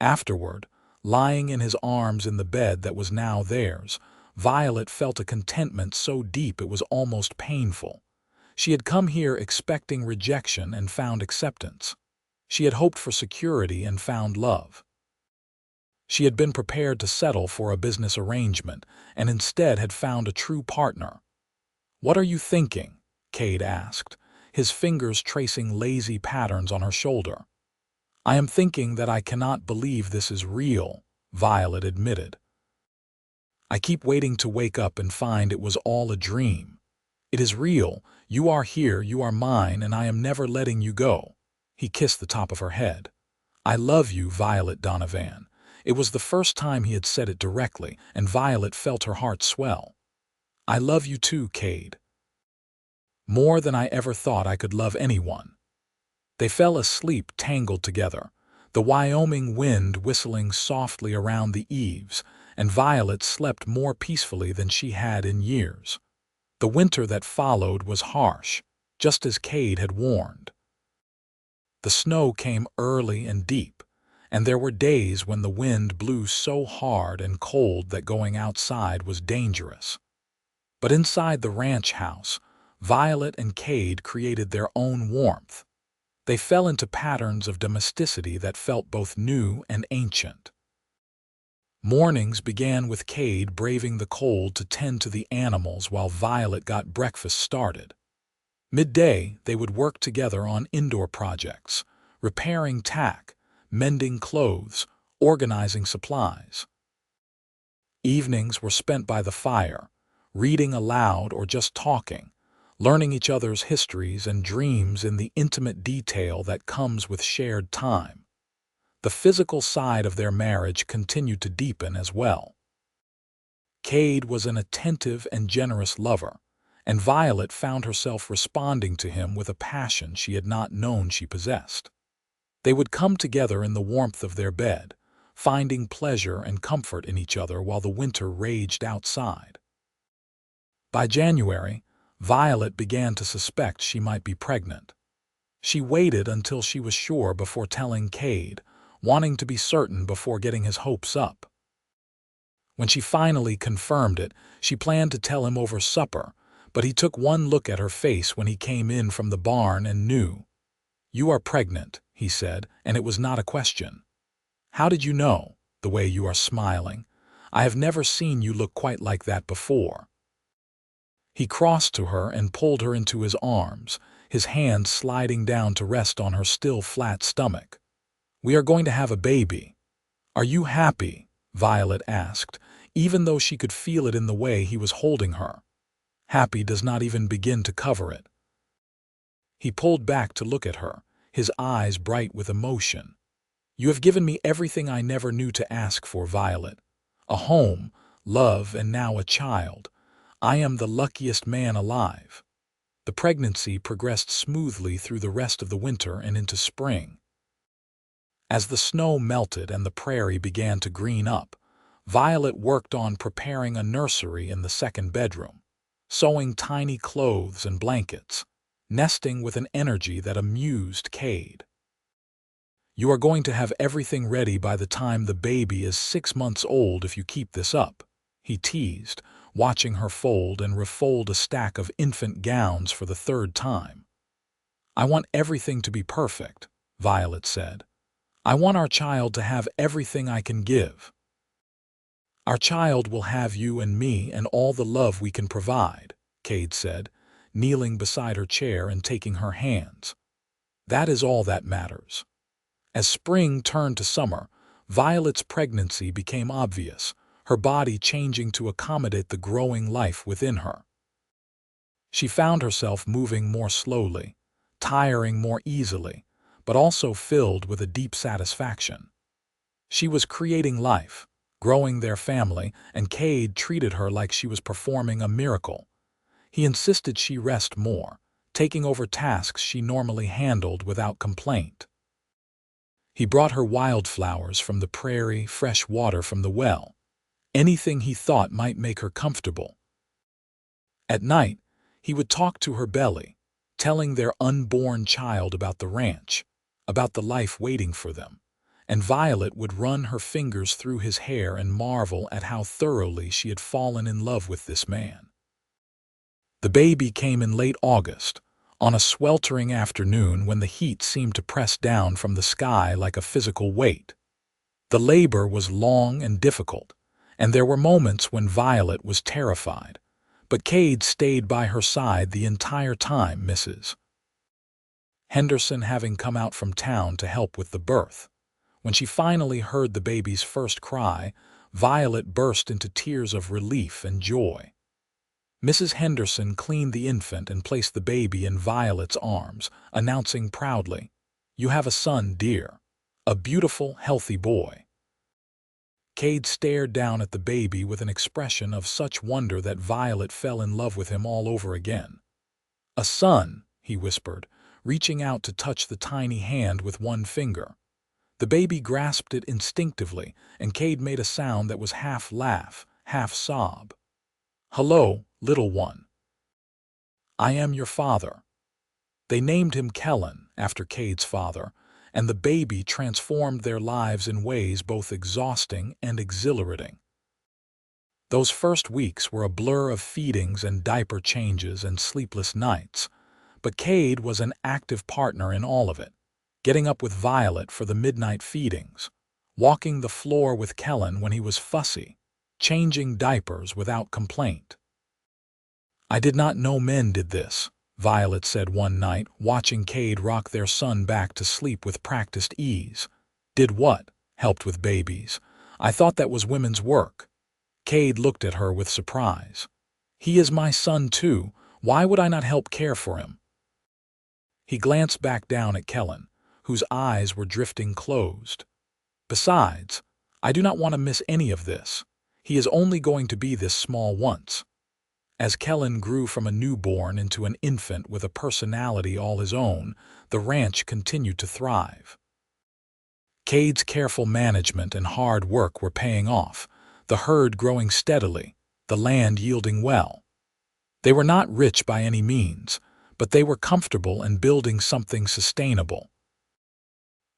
Afterward, lying in his arms in the bed that was now theirs, Violet felt a contentment so deep it was almost painful. She had come here expecting rejection and found acceptance. She had hoped for security and found love. She had been prepared to settle for a business arrangement and instead had found a true partner. "What are you thinking?" Kade asked, his fingers tracing lazy patterns on her shoulder. "I am thinking that I cannot believe this is real," Violet admitted. "I keep waiting to wake up and find it was all a dream. It is real. You are here, you are mine, and I am never letting you go." He kissed the top of her head. "I love you, Violet Donovan." It was the first time he had said it directly, and Violet felt her heart swell. "I love you too, Kade. More than I ever thought I could love anyone." They fell asleep tangled together, the Wyoming wind whistling softly around the eaves, and Violet slept more peacefully than she had in years. The winter that followed was harsh, just as Kade had warned. The snow came early and deep, and there were days when the wind blew so hard and cold that going outside was dangerous. But inside the ranch house, Violet and Kade created their own warmth. They fell into patterns of domesticity that felt both new and ancient. Mornings began with Kade braving the cold to tend to the animals while Violet got breakfast started. Midday, they would work together on indoor projects, repairing tack, mending clothes, organizing supplies. Evenings were spent by the fire, reading aloud or just talking, learning each other's histories and dreams in the intimate detail that comes with shared time. The physical side of their marriage continued to deepen as well. Kade was an attentive and generous lover, and Violet found herself responding to him with a passion she had not known she possessed. They would come together in the warmth of their bed, finding pleasure and comfort in each other while the winter raged outside. By January, Violet began to suspect she might be pregnant. She waited until she was sure before telling Kade, wanting to be certain before getting his hopes up. When she finally confirmed it, she planned to tell him over supper, but he took one look at her face when he came in from the barn and knew. "You are pregnant," he said, and it was not a question. "How did you know? The way you are smiling. I have never seen you look quite like that before." He crossed to her and pulled her into his arms, his hand sliding down to rest on her still flat stomach. "We are going to have a baby. Are you happy?" Violet asked, even though she could feel it in the way he was holding her. Happy does not even begin to cover it. He pulled back to look at her, his eyes bright with emotion. "You have given me everything I never knew to ask for, Violet. A home, love, and now a child. I am the luckiest man alive." The pregnancy progressed smoothly through the rest of the winter and into spring. As the snow melted and the prairie began to green up, Violet worked on preparing a nursery in the second bedroom, sewing tiny clothes and blankets, nesting with an energy that amused Kade. "You are going to have everything ready by the time the baby is 6 months old if you keep this up," he teased, watching her fold and refold a stack of infant gowns for the third time. "I want everything to be perfect," Violet said. "I want our child to have everything I can give." "Our child will have you and me and all the love we can provide," Kade said, kneeling beside her chair and taking her hands. "That is all that matters." As spring turned to summer, Violet's pregnancy became obvious, her body changing to accommodate the growing life within her. She found herself moving more slowly, tiring more easily, but also filled with a deep satisfaction. She was creating life, growing their family, and Kade treated her like she was performing a miracle. He insisted she rest more, taking over tasks she normally handled without complaint. He brought her wildflowers from the prairie, fresh water from the well, anything he thought might make her comfortable. At night, he would talk to her belly, telling their unborn child about the ranch, about the life waiting for them, and Violet would run her fingers through his hair and marvel at how thoroughly she had fallen in love with this man. The baby came in late August, on a sweltering afternoon when the heat seemed to press down from the sky like a physical weight. The labor was long and difficult, and there were moments when Violet was terrified, but Kade stayed by her side the entire time, Mrs. Henderson having come out from town to help with the birth. When she finally heard the baby's first cry, Violet burst into tears of relief and joy. Mrs. Henderson cleaned the infant and placed the baby in Violet's arms, announcing proudly, "You have a son, dear. A beautiful, healthy boy." Kade stared down at the baby with an expression of such wonder that Violet fell in love with him all over again. "A son," he whispered, reaching out to touch the tiny hand with one finger. The baby grasped it instinctively, and Kade made a sound that was half laugh, half sob. "Hello, little one." I am your father." They named him Kellen, after Kade's father, and the baby transformed their lives in ways both exhausting and exhilarating. Those first weeks were a blur of feedings and diaper changes and sleepless nights, but Kade was an active partner in all of it, getting up with Violet for the midnight feedings, walking the floor with Kellen when he was fussy, changing diapers without complaint. "I did not know men did this," Violet said one night, watching Kade rock their son back to sleep with practiced ease. "Did what?" "Helped with babies. I thought that was women's work." Kade looked at her with surprise. "He is my son too. Why would I not help care for him?" He glanced back down at Kellen, whose eyes were drifting closed. "Besides, I do not want to miss any of this. He is only going to be this small once." As Kellen grew from a newborn into an infant with a personality all his own, the ranch continued to thrive. Kade's careful management and hard work were paying off, the herd growing steadily, the land yielding well. They were not rich by any means, but they were comfortable and building something sustainable.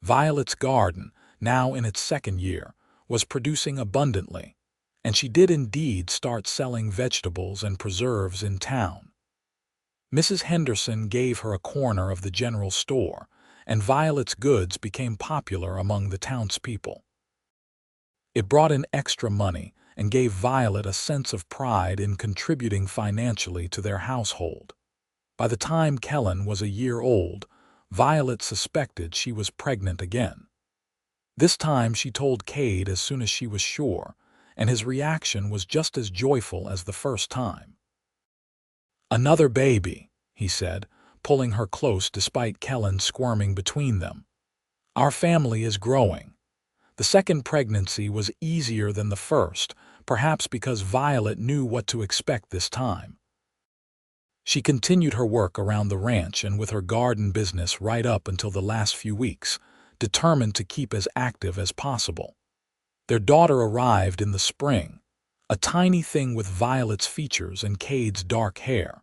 Violet's garden, now in its second year, was producing abundantly, and she did indeed start selling vegetables and preserves in town. Mrs. Henderson gave her a corner of the general store, and Violet's goods became popular among the townspeople. It brought in extra money and gave Violet a sense of pride in contributing financially to their household. By the time Kellen was a year old, Violet suspected she was pregnant again. This time she told Kade as soon as she was sure, and his reaction was just as joyful as the first time. "Another baby," he said, pulling her close despite Kellen squirming between them. "Our family is growing." The second pregnancy was easier than the first, perhaps because Violet knew what to expect this time. She continued her work around the ranch and with her garden business right up until the last few weeks, determined to keep as active as possible. Their daughter arrived in the spring, a tiny thing with Violet's features and Kade's dark hair.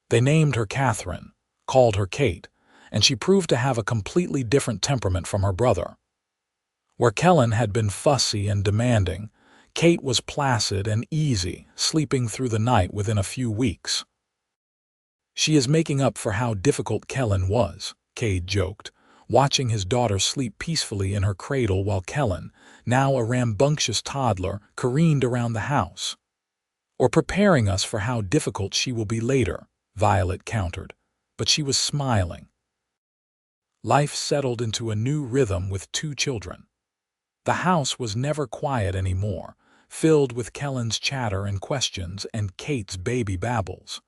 They named her Catherine, called her Kate, and she proved to have a completely different temperament from her brother. Where Kellen had been fussy and demanding, Kate was placid and easy, sleeping through the night within a few weeks. "She is making up for how difficult Kellen was," Kade joked, watching his daughter sleep peacefully in her cradle while Kellen, now a rambunctious toddler, careened around the house. "Or preparing us for how difficult she will be later," Violet countered, but she was smiling. Life settled into a new rhythm with 2 children. The house was never quiet anymore, filled with Kellen's chatter and questions and Kate's baby babbles.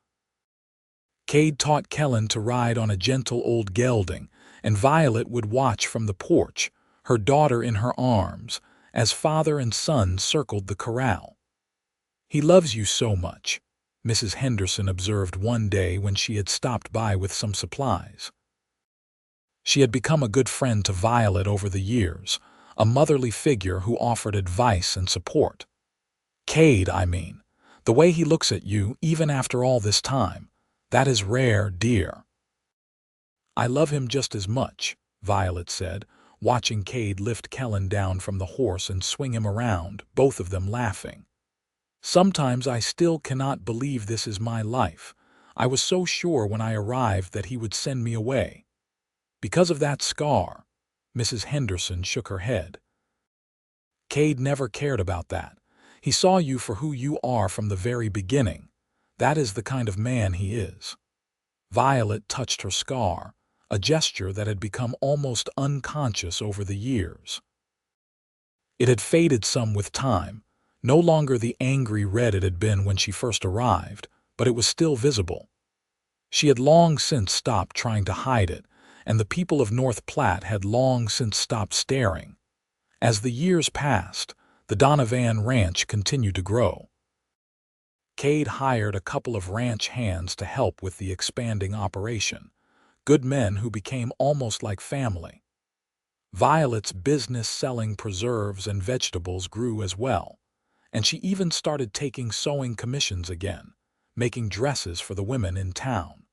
Kade taught Kellen to ride on a gentle old gelding, and Violet would watch from the porch, her daughter in her arms, as father and son circled the corral. "He loves you so much," Mrs. Henderson observed one day when she had stopped by with some supplies. She had become a good friend to Violet over the years, a motherly figure who offered advice and support. "Kade, I mean, the way he looks at you even after all this time, that is rare, dear." "I love him just as much," Violet said, watching Kade lift Kellen down from the horse and swing him around, both of them laughing. "Sometimes I still cannot believe this is my life. I was so sure when I arrived that he would send me away." "Because of that scar," Mrs. Henderson shook her head. "Kade never cared about that. He saw you for who you are from the very beginning. That is the kind of man he is." Violet touched her scar, a gesture that had become almost unconscious over the years. It had faded some with time, no longer the angry red it had been when she first arrived, but it was still visible. She had long since stopped trying to hide it, and the people of North Platte had long since stopped staring. As the years passed, the Donovan ranch continued to grow. Kade hired a couple of ranch hands to help with the expanding operation, good men who became almost like family. Violet's business selling preserves and vegetables grew as well, and she even started taking sewing commissions again, making dresses for the women in town.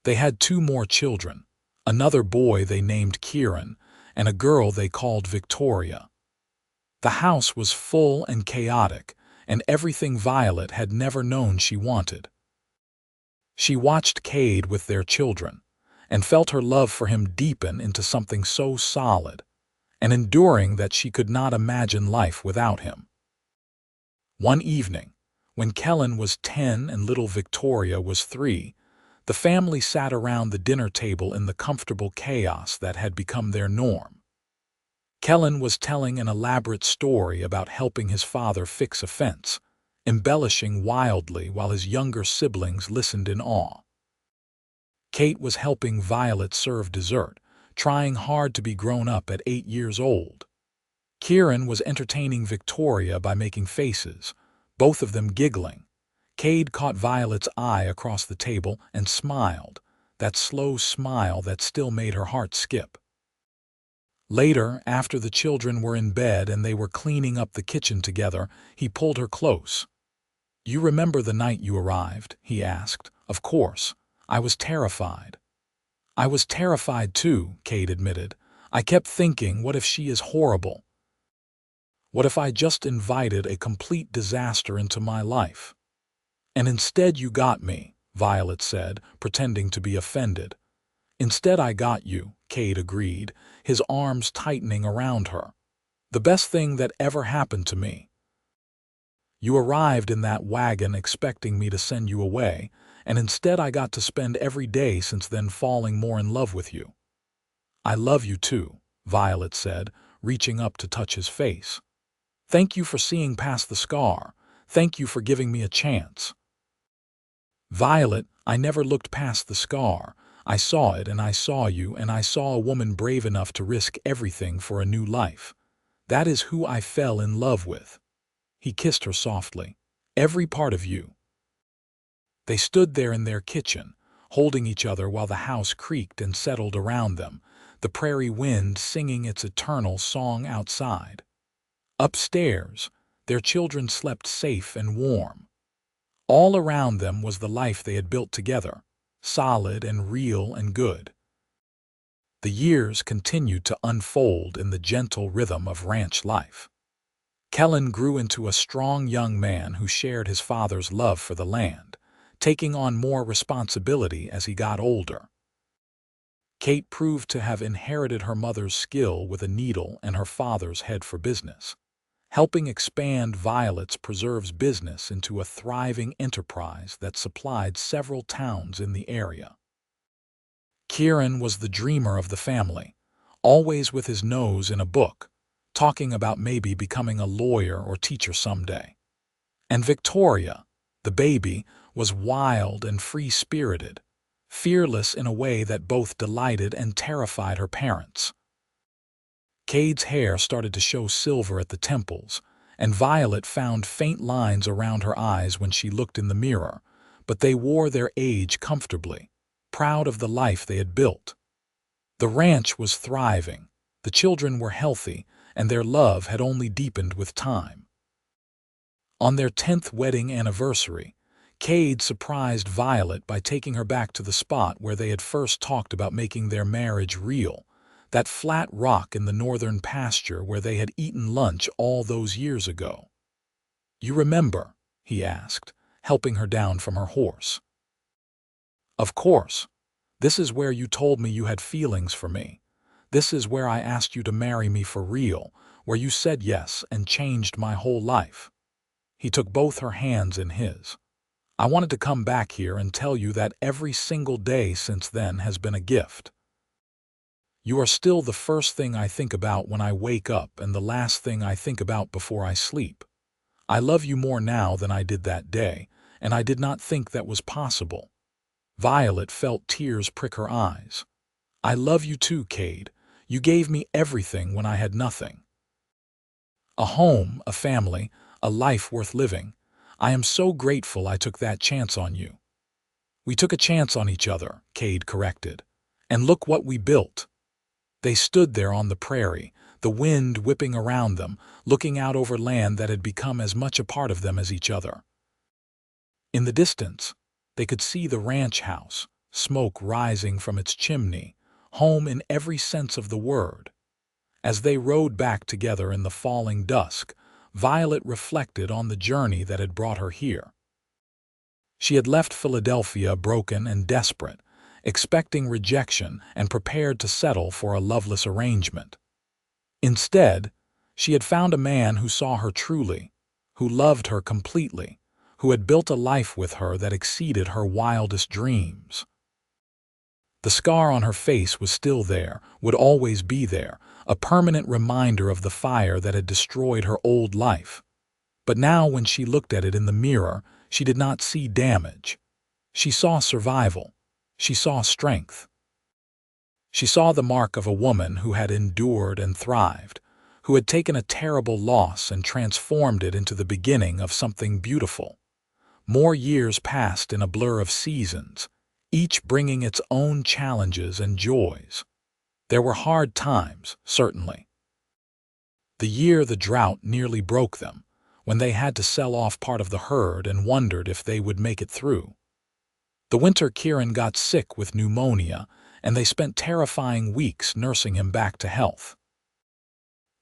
They had 2 more children, another boy they named Kieran, and a girl they called Victoria. The house was full and chaotic, and everything Violet had never known she wanted. She watched Kade with their children, and felt her love for him deepen into something so solid and enduring that she could not imagine life without him. One evening, when Kellen was 10 and little Victoria was 3, the family sat around the dinner table in the comfortable chaos that had become their norm. Kellen was telling an elaborate story about helping his father fix a fence, embellishing wildly while his younger siblings listened in awe. Kate was helping Violet serve dessert, trying hard to be grown up at 8 years old. Kieran was entertaining Victoria by making faces, both of them giggling. Kade caught Violet's eye across the table and smiled, that slow smile that still made her heart skip. Later, after the children were in bed and they were cleaning up the kitchen together, he pulled her close. "You remember the night you arrived?" he asked. "Of course. I was terrified." "I was terrified too," Kate admitted. "I kept thinking, what if she is horrible? What if I just invited a complete disaster into my life? And instead you got me," Violet said, pretending to be offended. "Instead I got you," Kade agreed, his arms tightening around her. "The best thing that ever happened to me. You arrived in that wagon expecting me to send you away, and instead I got to spend every day since then falling more in love with you." "I love you too," Violet said, reaching up to touch his face. "Thank you for seeing past the scar. Thank you for giving me a chance." "Violet, I never looked past the scar. I saw it, and I saw you, and I saw a woman brave enough to risk everything for a new life. That is who I fell in love with." He kissed her softly. "Every part of you." They stood there in their kitchen, holding each other while the house creaked and settled around them, the prairie wind singing its eternal song outside. Upstairs, their children slept safe and warm. All around them was the life they had built together, solid and real and good. The years continued to unfold in the gentle rhythm of ranch life. Kellen grew into a strong young man who shared his father's love for the land, taking on more responsibility as he got older. Kate proved to have inherited her mother's skill with a needle and her father's head for business, helping expand Violet's preserves business into a thriving enterprise that supplied several towns in the area. Kieran was the dreamer of the family, always with his nose in a book, talking about maybe becoming a lawyer or teacher someday. And Victoria, the baby, was wild and free-spirited, fearless in a way that both delighted and terrified her parents. Kade's hair started to show silver at the temples, and Violet found faint lines around her eyes when she looked in the mirror, but they wore their age comfortably, proud of the life they had built. The ranch was thriving, the children were healthy, and their love had only deepened with time. On their 10th wedding anniversary, Kade surprised Violet by taking her back to the spot where they had first talked about making their marriage real, that flat rock in the northern pasture where they had eaten lunch all those years ago. "You remember?" he asked, helping her down from her horse. "Of course. This is where you told me you had feelings for me. This is where I asked you to marry me for real, where you said yes and changed my whole life." He took both her hands in his. "I wanted to come back here and tell you that every single day since then has been a gift. You are still the first thing I think about when I wake up and the last thing I think about before I sleep. I love you more now than I did that day, and I did not think that was possible." Violet felt tears prick her eyes. "I love you too, Kade. You gave me everything when I had nothing. A home, a family, a life worth living. I am so grateful I took that chance on you." "We took a chance on each other," Kade corrected. "And look what we built." They stood there on the prairie, the wind whipping around them, looking out over land that had become as much a part of them as each other. In the distance, they could see the ranch house, smoke rising from its chimney, home in every sense of the word. As they rode back together in the falling dusk, Violet reflected on the journey that had brought her here. She had left Philadelphia broken and desperate, expecting rejection and prepared to settle for a loveless arrangement. Instead, she had found a man who saw her truly, who loved her completely, who had built a life with her that exceeded her wildest dreams. The scar on her face was still there, would always be there, a permanent reminder of the fire that had destroyed her old life. But now when she looked at it in the mirror, she did not see damage. She saw survival. She saw strength. She saw the mark of a woman who had endured and thrived, who had taken a terrible loss and transformed it into the beginning of something beautiful. More years passed in a blur of seasons, each bringing its own challenges and joys. There were hard times, certainly. The year the drought nearly broke them, when they had to sell off part of the herd and wondered if they would make it through. The winter Kieran got sick with pneumonia, and they spent terrifying weeks nursing him back to health.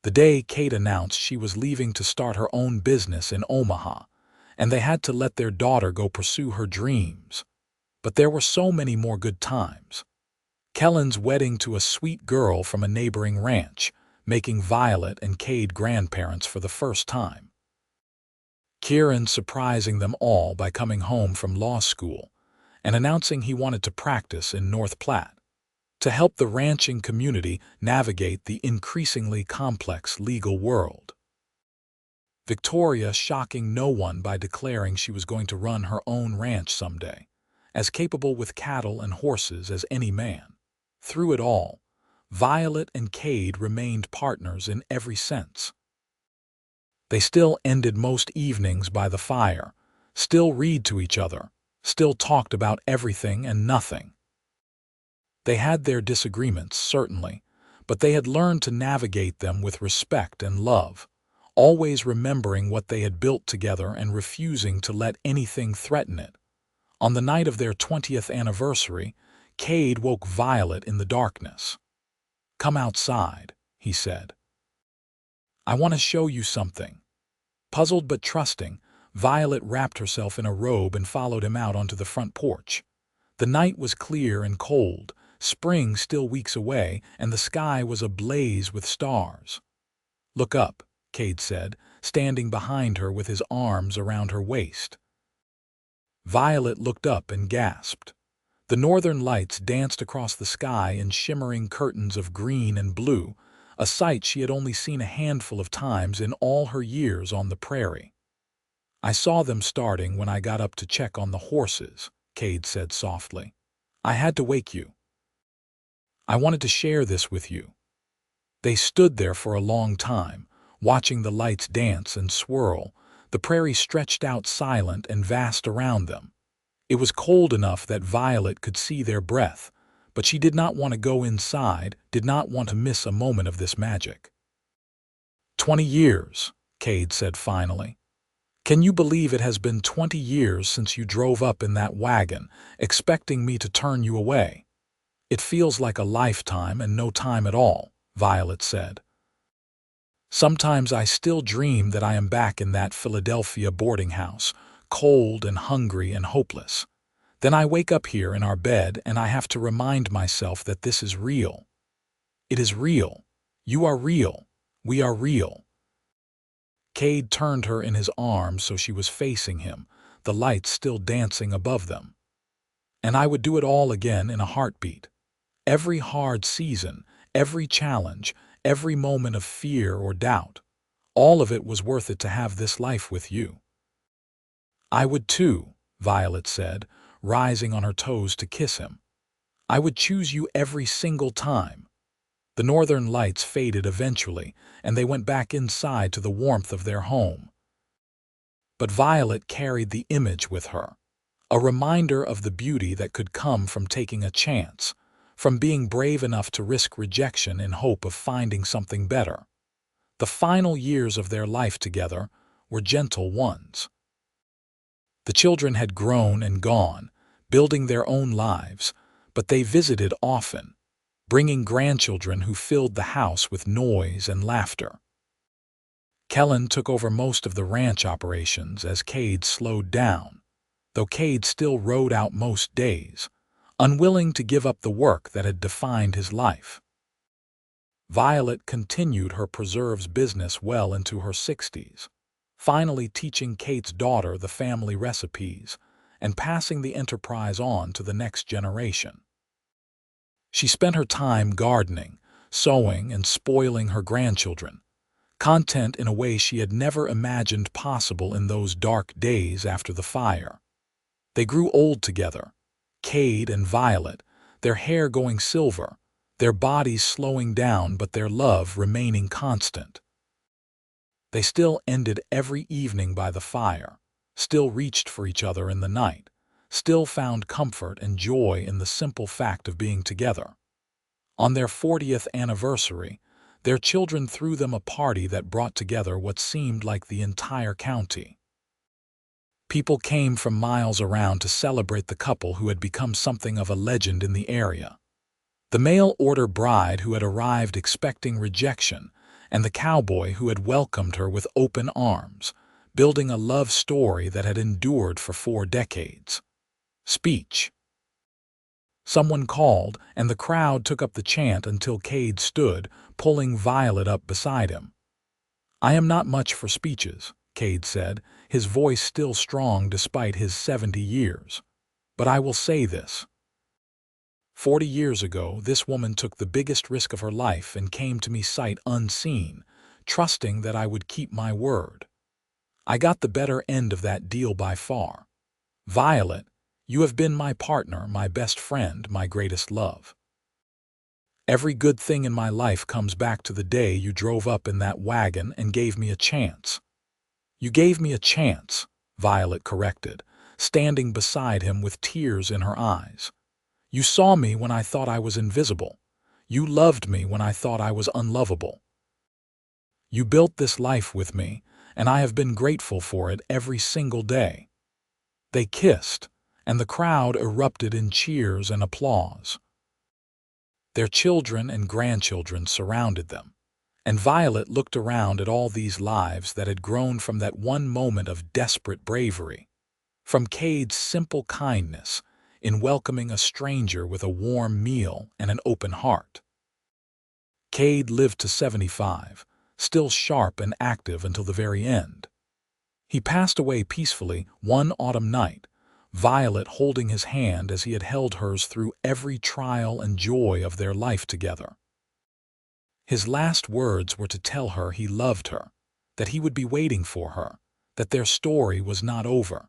The day Kate announced she was leaving to start her own business in Omaha, and they had to let their daughter go pursue her dreams. But there were so many more good times. Kellen's wedding to a sweet girl from a neighboring ranch, making Violet and Kade grandparents for the first time. Kieran surprising them all by coming home from law school and announcing he wanted to practice in North Platte, to help the ranching community navigate the increasingly complex legal world. Victoria shocking no one by declaring she was going to run her own ranch someday, as capable with cattle and horses as any man. Through it all, Violet and Kade remained partners in every sense. They still ended most evenings by the fire, still read to each other, still talked about everything and nothing. They had their disagreements, certainly, but they had learned to navigate them with respect and love, always remembering what they had built together and refusing to let anything threaten it. On the night of their 20th anniversary, Kade woke Violet in the darkness. "Come outside," he said. "I want to show you something." Puzzled but trusting, Violet wrapped herself in a robe and followed him out onto the front porch. The night was clear and cold, spring still weeks away, and the sky was ablaze with stars. "Look up," Kade said, standing behind her with his arms around her waist. Violet looked up and gasped. The northern lights danced across the sky in shimmering curtains of green and blue, a sight she had only seen a handful of times in all her years on the prairie. "I saw them starting when I got up to check on the horses," Kade said softly. "I had to wake you. I wanted to share this with you." They stood there for a long time, watching the lights dance and swirl, the prairie stretched out silent and vast around them. It was cold enough that Violet could see their breath, but she did not want to go inside, did not want to miss a moment of this magic. 20 years, Kade said finally. "Can you believe it has been 20 years since you drove up in that wagon, expecting me to turn you away?" "It feels like a lifetime and no time at all," Violet said. "Sometimes I still dream that I am back in that Philadelphia boarding house, cold and hungry and hopeless. Then I wake up here in our bed and I have to remind myself that this is real. It is real. You are real. We are real." Kade turned her in his arms so she was facing him, the lights still dancing above them. "And I would do it all again in a heartbeat. Every hard season, every challenge, every moment of fear or doubt, all of it was worth it to have this life with you." "I would too," Violet said, rising on her toes to kiss him. "I would choose you every single time." The northern lights faded eventually, and they went back inside to the warmth of their home. But Violet carried the image with her, a reminder of the beauty that could come from taking a chance, from being brave enough to risk rejection in hope of finding something better. The final years of their life together were gentle ones. The children had grown and gone, building their own lives, but they visited often, bringing grandchildren who filled the house with noise and laughter. Kellen took over most of the ranch operations as Kade slowed down, though Kade still rode out most days, unwilling to give up the work that had defined his life. Violet continued her preserves business well into her 60s, finally teaching Kate's daughter the family recipes and passing the enterprise on to the next generation. She spent her time gardening, sewing, and spoiling her grandchildren, content in a way she had never imagined possible in those dark days after the fire. They grew old together, Kade and Violet, their hair going silver, their bodies slowing down but their love remaining constant. They still ended every evening by the fire, still reached for each other in the night, still found comfort and joy in the simple fact of being together. On their 40th anniversary, their children threw them a party that brought together what seemed like the entire county. People came from miles around to celebrate the couple who had become something of a legend in the area. The mail-order bride who had arrived expecting rejection, and the cowboy who had welcomed her with open arms, building a love story that had endured for 4 decades. Speech. Someone called, and the crowd took up the chant until Kade stood, pulling Violet up beside him. "I am not much for speeches," Kade said, his voice still strong despite his 70 years. "But I will say this. 40 years ago, this woman took the biggest risk of her life and came to me sight unseen, trusting that I would keep my word. I got the better end of that deal by far. Violet, you have been my partner, my best friend, my greatest love. Every good thing in my life comes back to the day you drove up in that wagon and gave me a chance." "You gave me a chance," Violet corrected, standing beside him with tears in her eyes. "You saw me when I thought I was invisible. You loved me when I thought I was unlovable. You built this life with me, and I have been grateful for it every single day." They kissed, and the crowd erupted in cheers and applause. Their children and grandchildren surrounded them, and Violet looked around at all these lives that had grown from that one moment of desperate bravery, from Kade's simple kindness in welcoming a stranger with a warm meal and an open heart. Kade lived to 75, still sharp and active until the very end. He passed away peacefully one autumn night, Violet holding his hand as he had held hers through every trial and joy of their life together. His last words were to tell her he loved her, that he would be waiting for her, that their story was not over.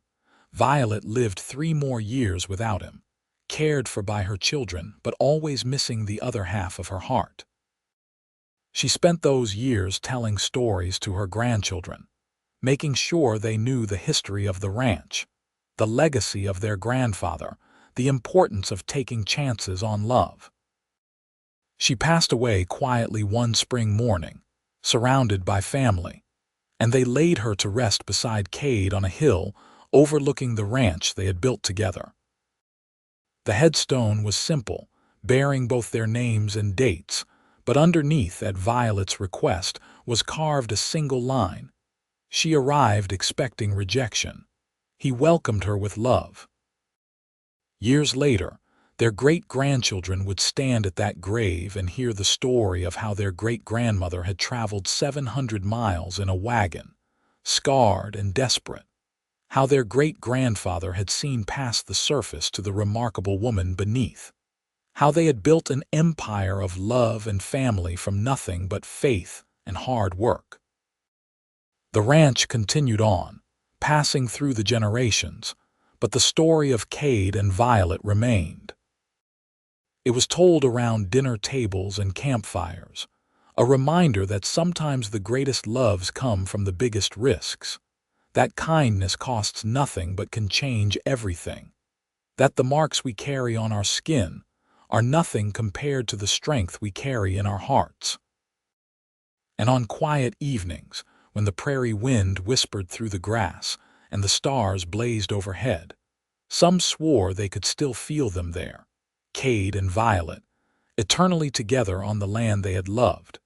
Violet lived 3 more years without him, cared for by her children, but always missing the other half of her heart. She spent those years telling stories to her grandchildren, making sure they knew the history of the ranch, the legacy of their grandfather, the importance of taking chances on love. She passed away quietly one spring morning, surrounded by family, and they laid her to rest beside Kade on a hill overlooking the ranch they had built together. The headstone was simple, bearing both their names and dates, but underneath, at Violet's request, was carved a single line. She arrived expecting rejection. He welcomed her with love. Years later, their great-grandchildren would stand at that grave and hear the story of how their great-grandmother had traveled 700 miles in a wagon, scarred and desperate, how their great-grandfather had seen past the surface to the remarkable woman beneath, how they had built an empire of love and family from nothing but faith and hard work. The ranch continued on, passing through the generations, but the story of Kade and Violet remained. It was told around dinner tables and campfires, a reminder that sometimes the greatest loves come from the biggest risks, that kindness costs nothing but can change everything, that the marks we carry on our skin are nothing compared to the strength we carry in our hearts. And on quiet evenings, when the prairie wind whispered through the grass, and the stars blazed overhead. Some swore they could still feel them there, Kade and Violet, eternally together on the land they had loved.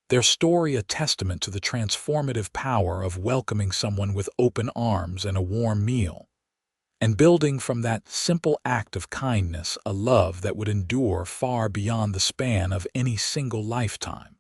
Their story a testament to the transformative power of welcoming someone with open arms and a warm meal, and building from that simple act of kindness a love that would endure far beyond the span of any single lifetime.